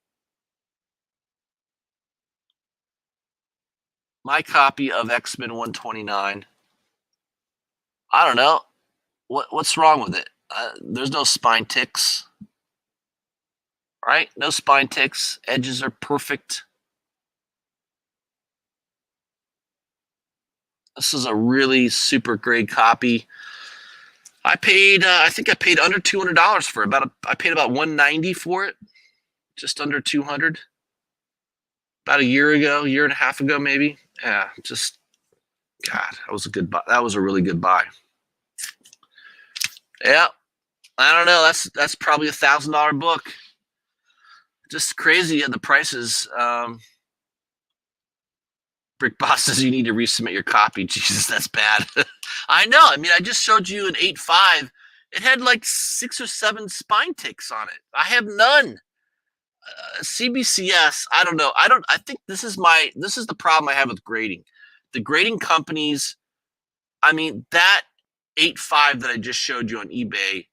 My copy of X-Men 129. I don't know. What's wrong with it? There's no spine ticks. Right? No spine ticks. Edges are perfect. This is a really super great copy. I think I paid under $200 for it. I paid about $190 for it. Just under $200. About a year and a half ago, maybe. Yeah, just, God, that was a good buy. That was a really good buy. Yeah. I don't know. That's probably $1,000 book. Just crazy at the prices. Brick Boss says you need to resubmit your copy. Jesus, that's bad. I know. I mean, I just showed you an 8.5. It had like 6 or 7 spine ticks on it. I have none. CBCS, I don't know. I think this is the problem I have with grading. The grading companies, I mean, that 8.5 that I just showed you on eBay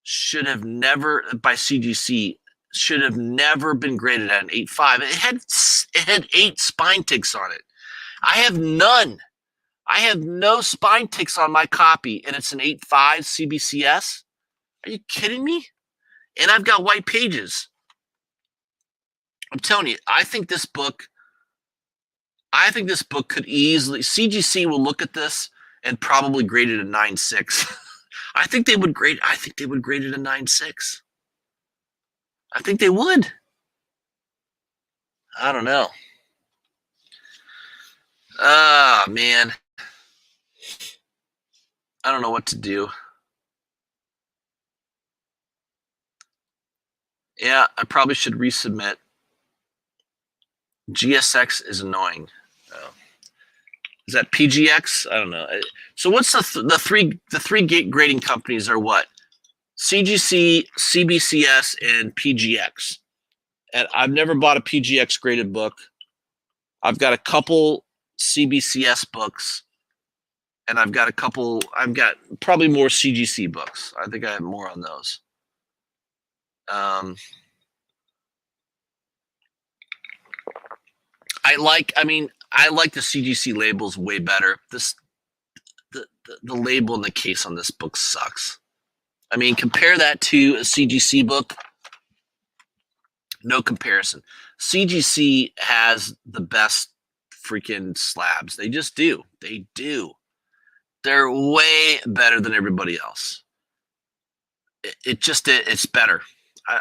should have never, by CGC, should have never been graded at an 8.5. It had 8 spine ticks on it. I have none. I have no spine ticks on my copy, and it's an 8.5 CBCS. Are you kidding me? And I've got white pages. I'm telling you, I think this book could easily, CGC will look at this and probably grade it a 9.6. I think they would grade it a 9.6. I think they would. I don't know. Ah, man. I don't know what to do. Yeah, I probably should resubmit. GSX is annoying. Oh. Is that PGX? I don't know. So what's the three grading companies are what? CGC, CBCS, and PGX. And I've never bought a PGX graded book. I've got a couple CBCS books, and I've got probably more CGC books. I think I have more on those. I like the CGC labels way better. The label in the case on this book sucks. I mean, compare that to a CGC book. No comparison. CGC has the best freaking slabs. They just do. They do. They're way better than everybody else. It's better.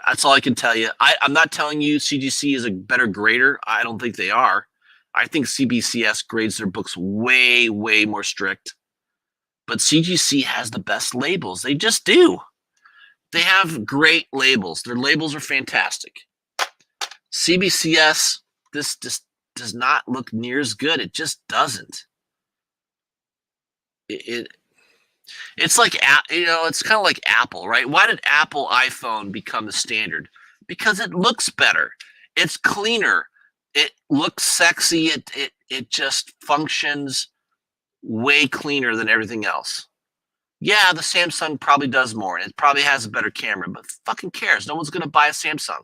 That's all I can tell you. I'm not telling you CGC is a better grader. I don't think they are. I think CBCS grades their books way, way more strict. But CGC has the best labels. They just do. They have great labels. Their labels are fantastic. CBCS, this just does not look near as good. It just doesn't. It's like, it's kind of like Apple, right? Why did Apple iPhone become the standard? Because it looks better. It's cleaner. It looks sexy. It just functions way cleaner than everything else. Yeah, the Samsung probably does more, and it probably has a better camera, but fucking cares? No one's going to buy a Samsung.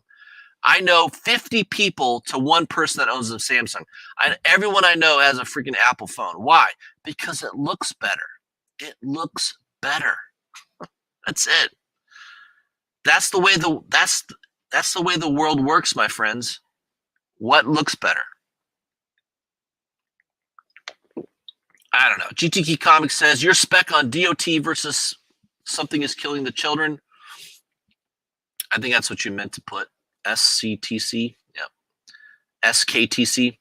I know 50 people to one person that owns a Samsung. Everyone I know has a freaking Apple phone. Why? Because it looks better. It looks better. That's it. That's the way the world works, my friends. What looks better? I don't know. GTK Comics says your spec on DOT versus something is killing the children. I think that's what you meant to put. SCTC. Yep. SKTC.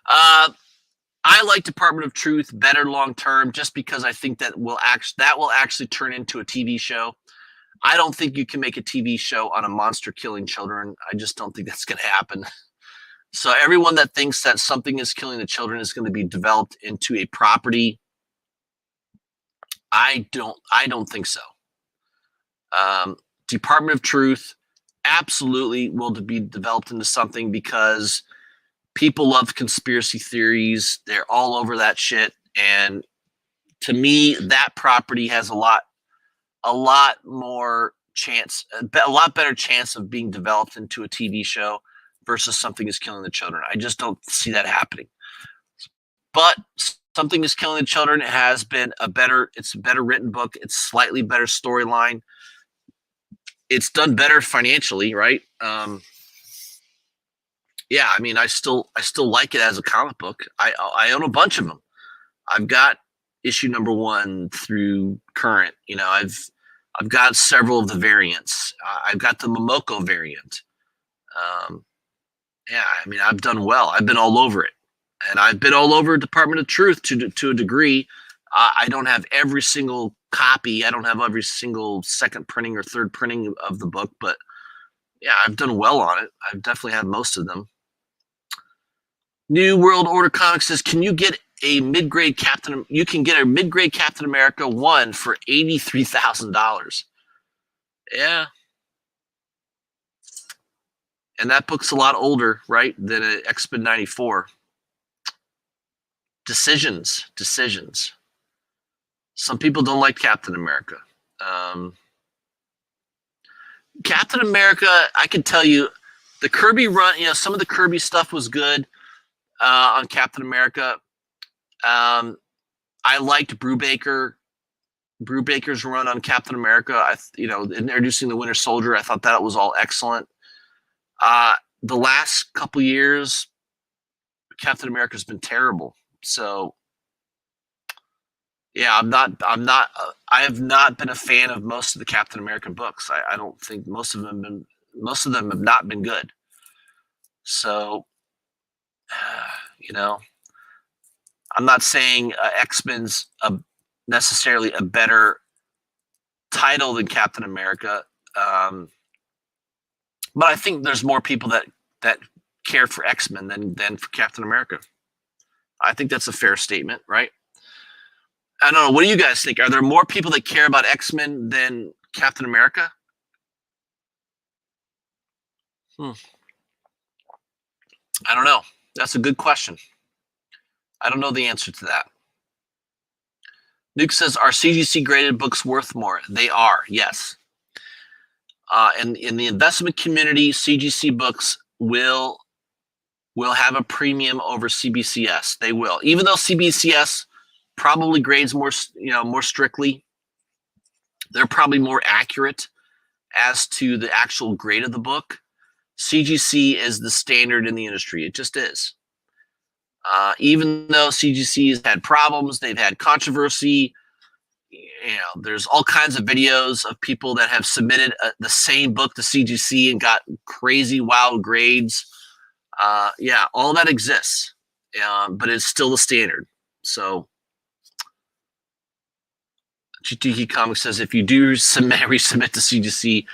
I like Department of Truth better long term, just because I think that will actually turn into a TV show. I don't think you can make a TV show on a monster killing children. I just don't think that's going to happen. So everyone that thinks that something is killing the children is going to be developed into a property, I don't think so. Department of Truth absolutely will be developed into something, because people love conspiracy theories. They're all over that shit. And to me, that property has a lot more chance, a lot better chance of being developed into a TV show versus Something is Killing the Children. I just don't see that happening. But Something is Killing the Children has been it's a better written book. It's slightly better storyline. It's done better financially, right? Yeah, I mean, I still like it as a comic book. I own a bunch of them. I've got issue number 1 through current. I've got several of the variants. I've got the Momoko variant. Yeah, I mean, I've done well. I've been all over it, and I've been all over Department of Truth to a degree. I don't have every single copy. I don't have every single second printing or third printing of the book, but yeah, I've done well on it. I've definitely had most of them. New World Order Comics says, can you get a mid-grade Captain? You can get a mid-grade Captain America 1 for $83,000. Yeah. And that book's a lot older, right, than an X-Men 94. Decisions. Some people don't like Captain America. Captain America, I can tell you, the Kirby run, some of the Kirby stuff was good on Captain America. I liked Brubaker's run on Captain America. Introducing the Winter Soldier, I thought that was all excellent. The last couple years, Captain America's been terrible. So, yeah, I have not been a fan of most of the Captain America books. I don't think most of them have not been good. So, I'm not saying X-Men's necessarily a better title than Captain America. But I think there's more people that care for X-Men than for Captain America. I think that's a fair statement, right? I don't know. What do you guys think? Are there more people that care about X-Men than Captain America? I don't know. That's a good question. I don't know the answer to that. Nuke says, are CGC graded books worth more? They are, yes. And in the investment community, CGC books will have a premium over CBCS. They will, even though CBCS probably grades more strictly. They're probably more accurate as to the actual grade of the book. CGC is the standard in the industry. It just is. Even though CGC has had problems, they've had controversy. There's all kinds of videos of people that have submitted the same book to CGC and got crazy, wild grades. All that exists, but it's still the standard. So, GTK Comics says, if you do resubmit to CGC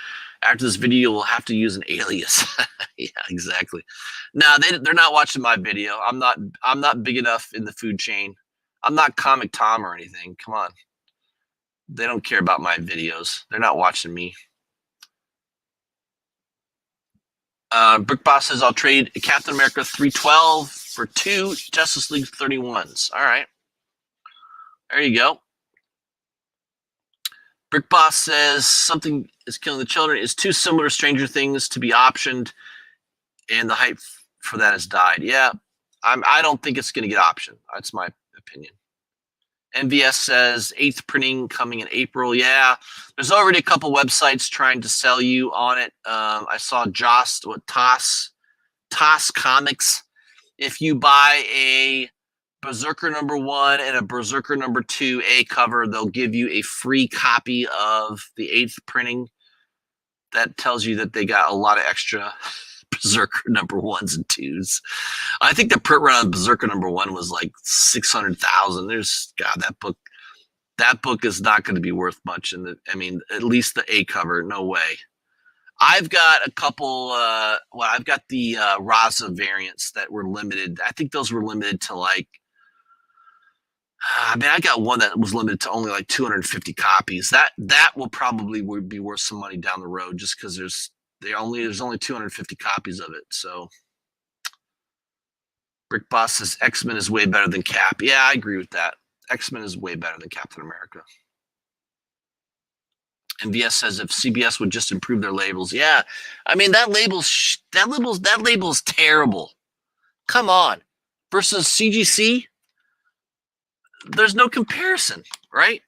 after this video, we'll have to use an alias. Yeah, exactly. No, they're not watching my video. I'm not big enough in the food chain. I'm not Comic Tom or anything. Come on. They don't care about my videos. They're not watching me. Brick Boss says, I'll trade Captain America 312 for 2 Justice League 31s. All right. There you go. Brick Boss says, something is killing the children is too similar to Stranger Things to be optioned, and the hype for that has died. Yeah, I don't think it's going to get optioned. That's my opinion. MVS says 8th printing coming in April. Yeah, there's already a couple websites trying to sell you on it. I saw TOS Comics. If you buy a Berserker #1 and a Berserker #2 A cover, they'll give you a free copy of the 8th printing. That tells you that they got a lot of extra Berserker #1s and 2s. I think the print run on Berserker #1 was like 600,000. That book is not going to be worth much. At least the A cover, no way. I've got a couple. I've got the Raza variants that were limited. I think those were limited to like. I got one that was limited to only like 250 copies. That will probably be worth some money down the road, just because there's only 250 copies of it. So, Brick Boss says X-Men is way better than Cap. Yeah, I agree with that. X-Men is way better than Captain America. And VS says if CBS would just improve their labels, yeah. That label's terrible. Come on, versus CGC. There's no comparison, right?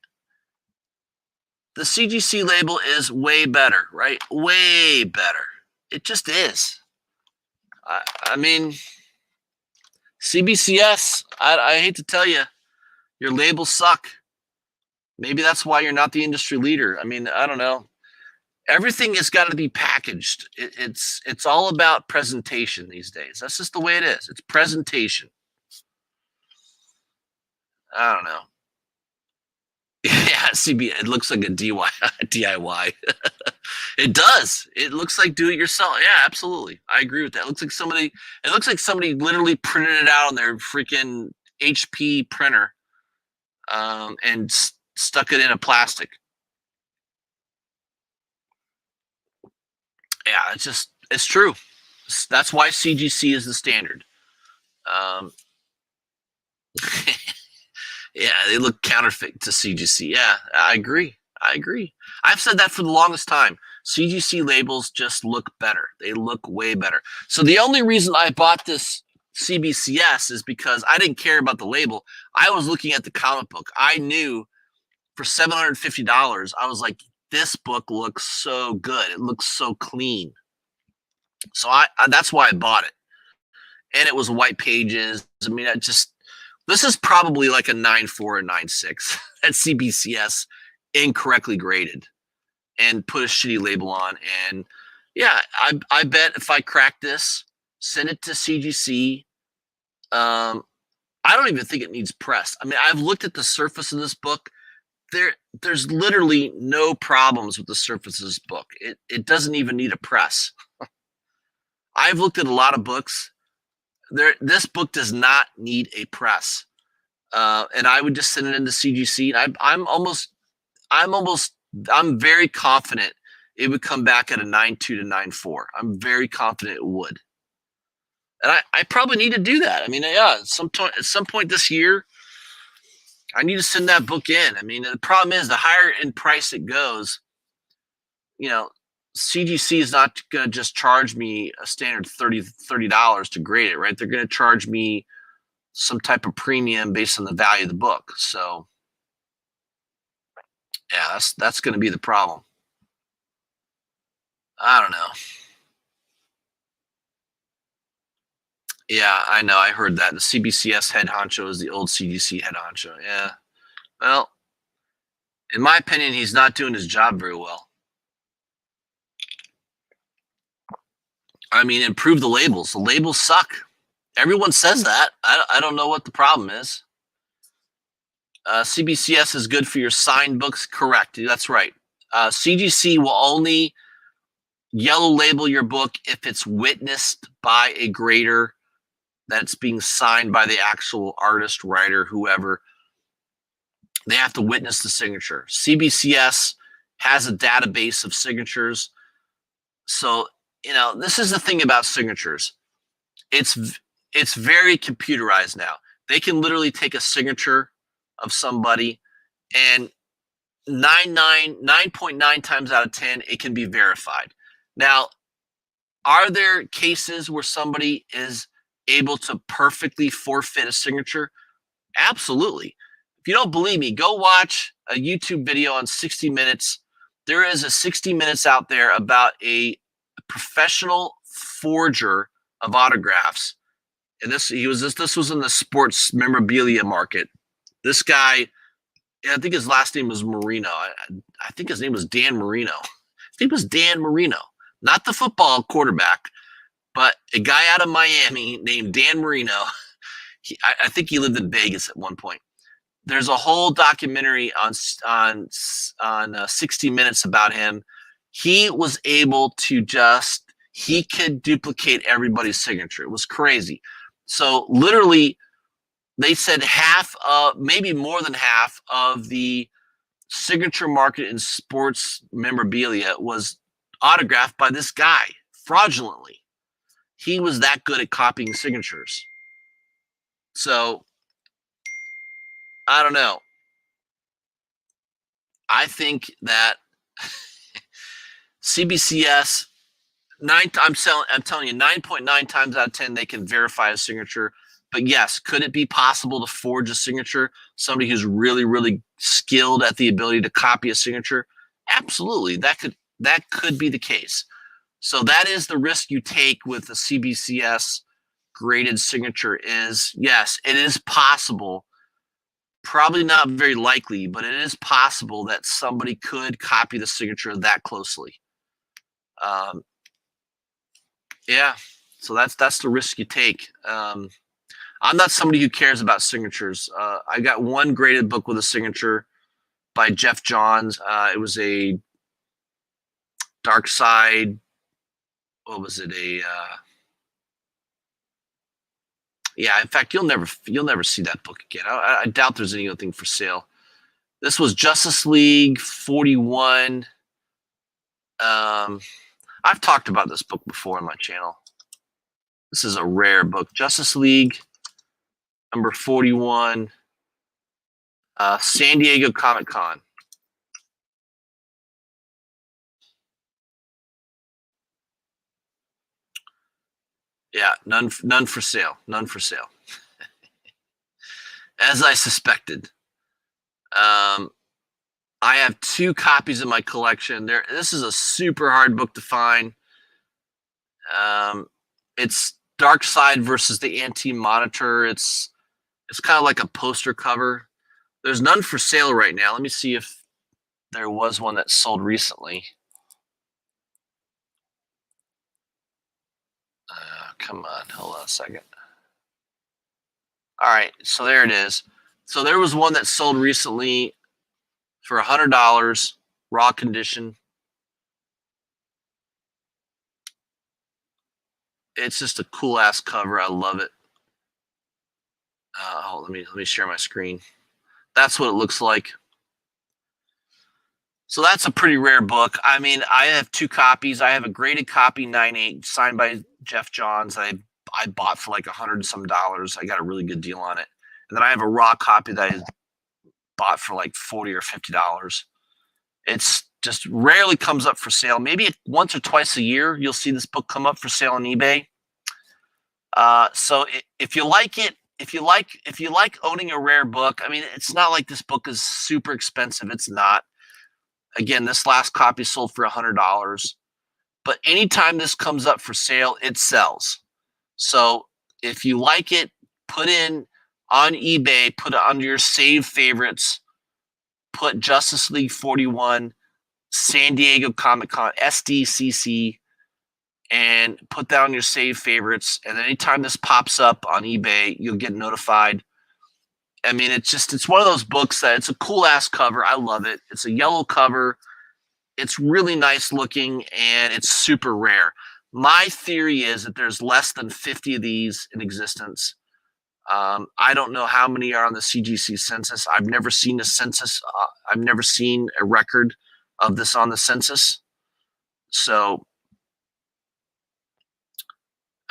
The CGC label is way better, right? Way better. It just is. CBCS, I hate to tell you, your labels suck. Maybe that's why you're not the industry leader. I don't know. Everything has got to be packaged. It's all about presentation these days. That's just the way it is. It's presentation. I don't know. Yeah, CB. It looks like a DIY. It does. It looks like do it yourself. Yeah, absolutely. I agree with that. It looks like somebody. It looks like somebody literally printed it out on their freaking HP printer, and stuck it in a plastic. Yeah, it's true. That's why CGC is the standard. Yeah, they look counterfeit to CGC. Yeah, I agree. I've said that for the longest time. CGC labels just look better. They look way better. So the only reason I bought this CBCS is because I didn't care about the label. I was looking at the comic book. I knew for $750, I was like, this book looks so good. It looks so clean. So that's why I bought it. And it was white pages. I mean, this is probably like a 9.4 or 9.6 at CBCS, incorrectly graded and put a shitty label on. And yeah, I bet if I crack this, send it to CGC, I don't even think it needs press. I mean, I've looked at the surface of this book. There's literally no problems with the surface of this book. It doesn't even need a press. I've looked at a lot of books. This book does not need a press, and I would just send it into CGC. And I'm very confident it would come back at a 9.2 to 9.4. I'm very confident it would, and I probably need to do that. I mean, yeah, at some point this year, I need to send that book in. I mean, the problem is the higher in price it goes, CGC is not going to just charge me a standard $30 to grade it, right? They're going to charge me some type of premium based on the value of the book. So, yeah, that's going to be the problem. I don't know. Yeah, I know. I heard that. The CBCS head honcho is the old CGC head honcho. Yeah. Well, in my opinion, he's not doing his job very well. I mean, improve the labels. The labels suck. Everyone says that. I don't know what the problem is. CBCS is good for your signed books. Correct. That's right. CGC will only yellow label your book if it's witnessed by a grader, that it's being signed by the actual artist, writer, whoever. They have to witness the signature. CBCS has a database of signatures. So, this is the thing about signatures. It's very computerized now. They can literally take a signature of somebody, and 9.9 times out of 10, it can be verified. Now, are there cases where somebody is able to perfectly forfeit a signature? Absolutely. If you don't believe me, go watch a YouTube video on 60 Minutes. There is a 60 Minutes out there about a professional forger of autographs. And this was in the sports memorabilia market. This guy, I think his last name was Marino. I think his name was Dan Marino. His name was Dan Marino, not the football quarterback, but a guy out of Miami named Dan Marino. I think he lived in Vegas at one point. There's a whole documentary on 60 Minutes about him. He was able to he could duplicate everybody's signature. It was crazy. So literally, they said maybe more than half of the signature market in sports memorabilia was autographed by this guy fraudulently. He was that good at copying signatures. So, I don't know. I think that CBCS, I'm telling you, 9.9 times out of 10, they can verify a signature. But yes, could it be possible to forge a signature? Somebody who's really, really skilled at the ability to copy a signature? Absolutely. That could be the case. So that is the risk you take with the CBCS graded signature is, yes, it is possible. Probably not very likely, but it is possible that somebody could copy the signature that closely. Yeah, so that's the risk you take. I'm not somebody who cares about signatures. I got one graded book with a signature. by Jeff Johns. It was a Dark Side. What was it? Yeah. In fact, you'll never see that book again. I doubt there's anything for sale. This was Justice League 41. I've talked about this book before on my channel. This is a rare book. Justice League number 41. San Diego Comic-Con. Yeah, none for sale. None for sale. As I suspected. I have 2 copies in my collection. This is a super hard book to find. It's Dark Side versus the Anti-Monitor. It's kind of like a poster cover. There's none for sale right now. Let me see if there was one that sold recently. Come on, hold on a second. All right, so there it is. So there was one that sold recently for $100, raw condition. It's just a cool ass cover. I love it. Let me share my screen. That's what it looks like. So that's a pretty rare book. I mean, I have 2 copies. I have a graded copy 9/8 signed by Jeff Johns. I bought for like $100 and some. I got a really good deal on it. And then I have a raw copy that I bought for like $40 or $50. It's just rarely comes up for sale. Maybe once or twice a year you'll see this book come up for sale on eBay. So if you like it, if you like owning a rare book, I mean, it's not like this book is super expensive. It's not. Again, this last copy sold for $100. But anytime this comes up for sale, it sells. So if you like it, put in on eBay, put it under your saved favorites, put Justice League 41, San Diego Comic-Con, SDCC, and put that on your saved favorites. And then anytime this pops up on eBay, you'll get notified. I mean, it's one of those books that it's a cool ass cover. I love it. It's a yellow cover. It's really nice looking and it's super rare. My theory is that there's less than 50 of these in existence. I don't know how many are on the CGC census. I've never seen a census. I've never seen a record of this on the census. So,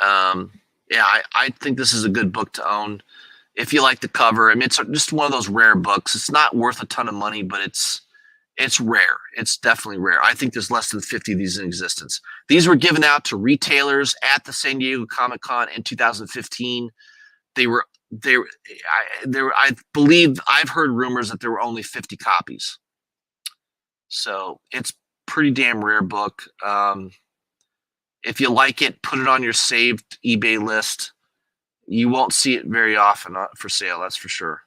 yeah, I think this is a good book to own. If you like the cover, I mean, it's just one of those rare books. It's not worth a ton of money, but it's rare. It's definitely rare. I think there's less than 50 of these in existence. These were given out to retailers at the San Diego Comic-Con in 2015. I believe I've heard rumors that there were only 50 copies. So it's pretty damn rare book. If you like it, put it on your saved eBay list. You won't see it very often for sale, that's for sure.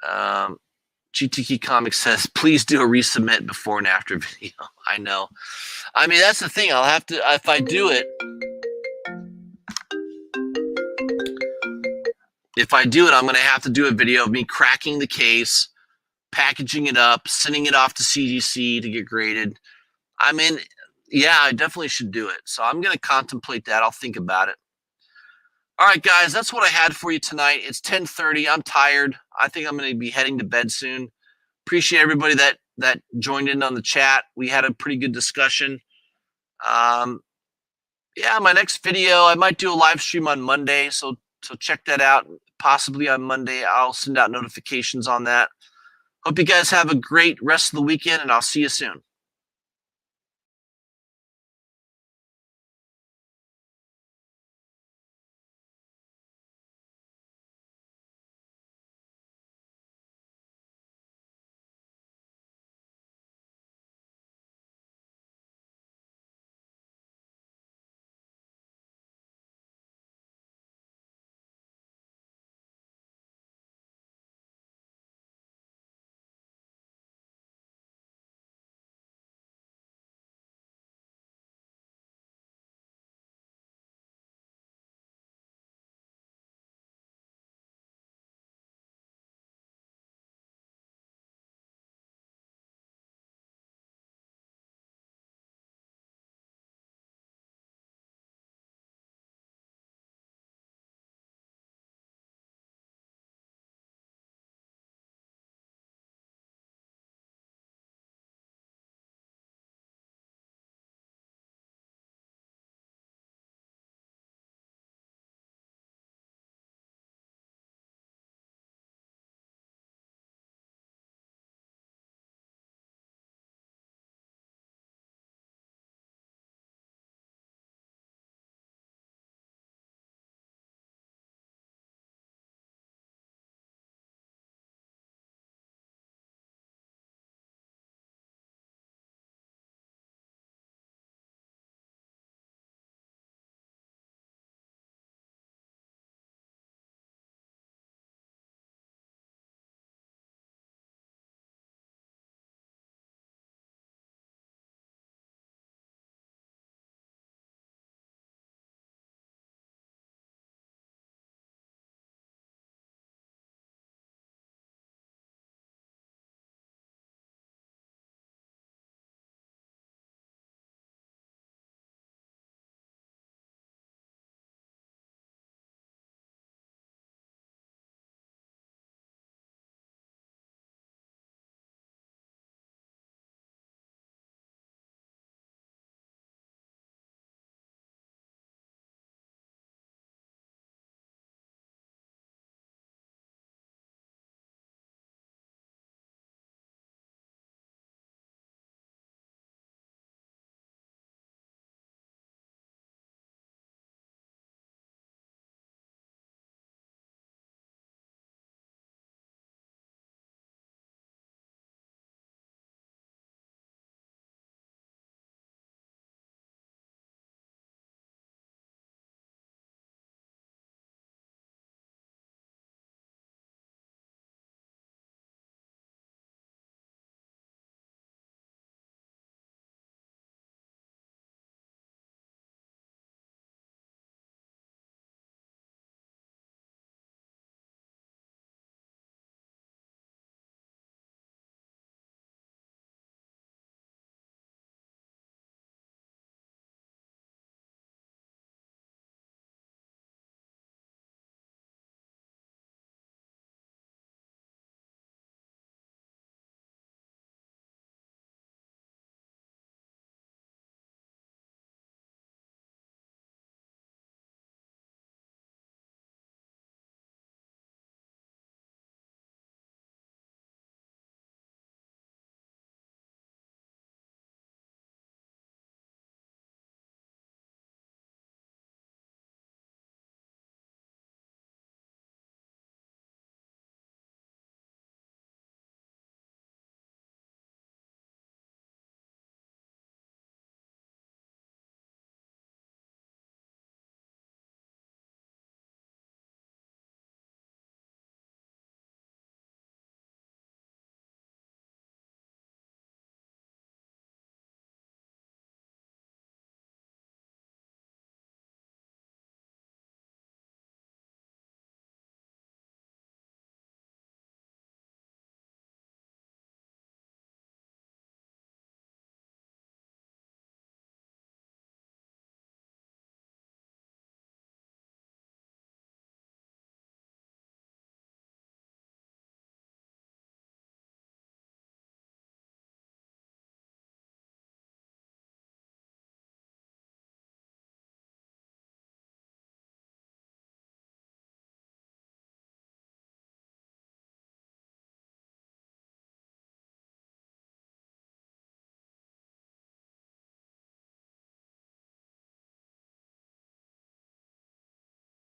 GTK Comics says, please do a resubmit before and after video. I know. I mean, that's the thing. I'll have to, if I do it, I'm going to have to do a video of me cracking the case, packaging it up, sending it off to CGC to get graded. I mean, yeah, I definitely should do it. So I'm going to contemplate that. I'll think about it. All right, guys, that's what I had for you tonight. It's 10:30. I'm tired. I think I'm going to be heading to bed soon. Appreciate everybody that joined in on the chat. We had a pretty good discussion. Yeah, my next video, I might do a live stream on Monday, so check that out. Possibly on Monday, I'll send out notifications on that. Hope you guys have a great rest of the weekend, and I'll see you soon.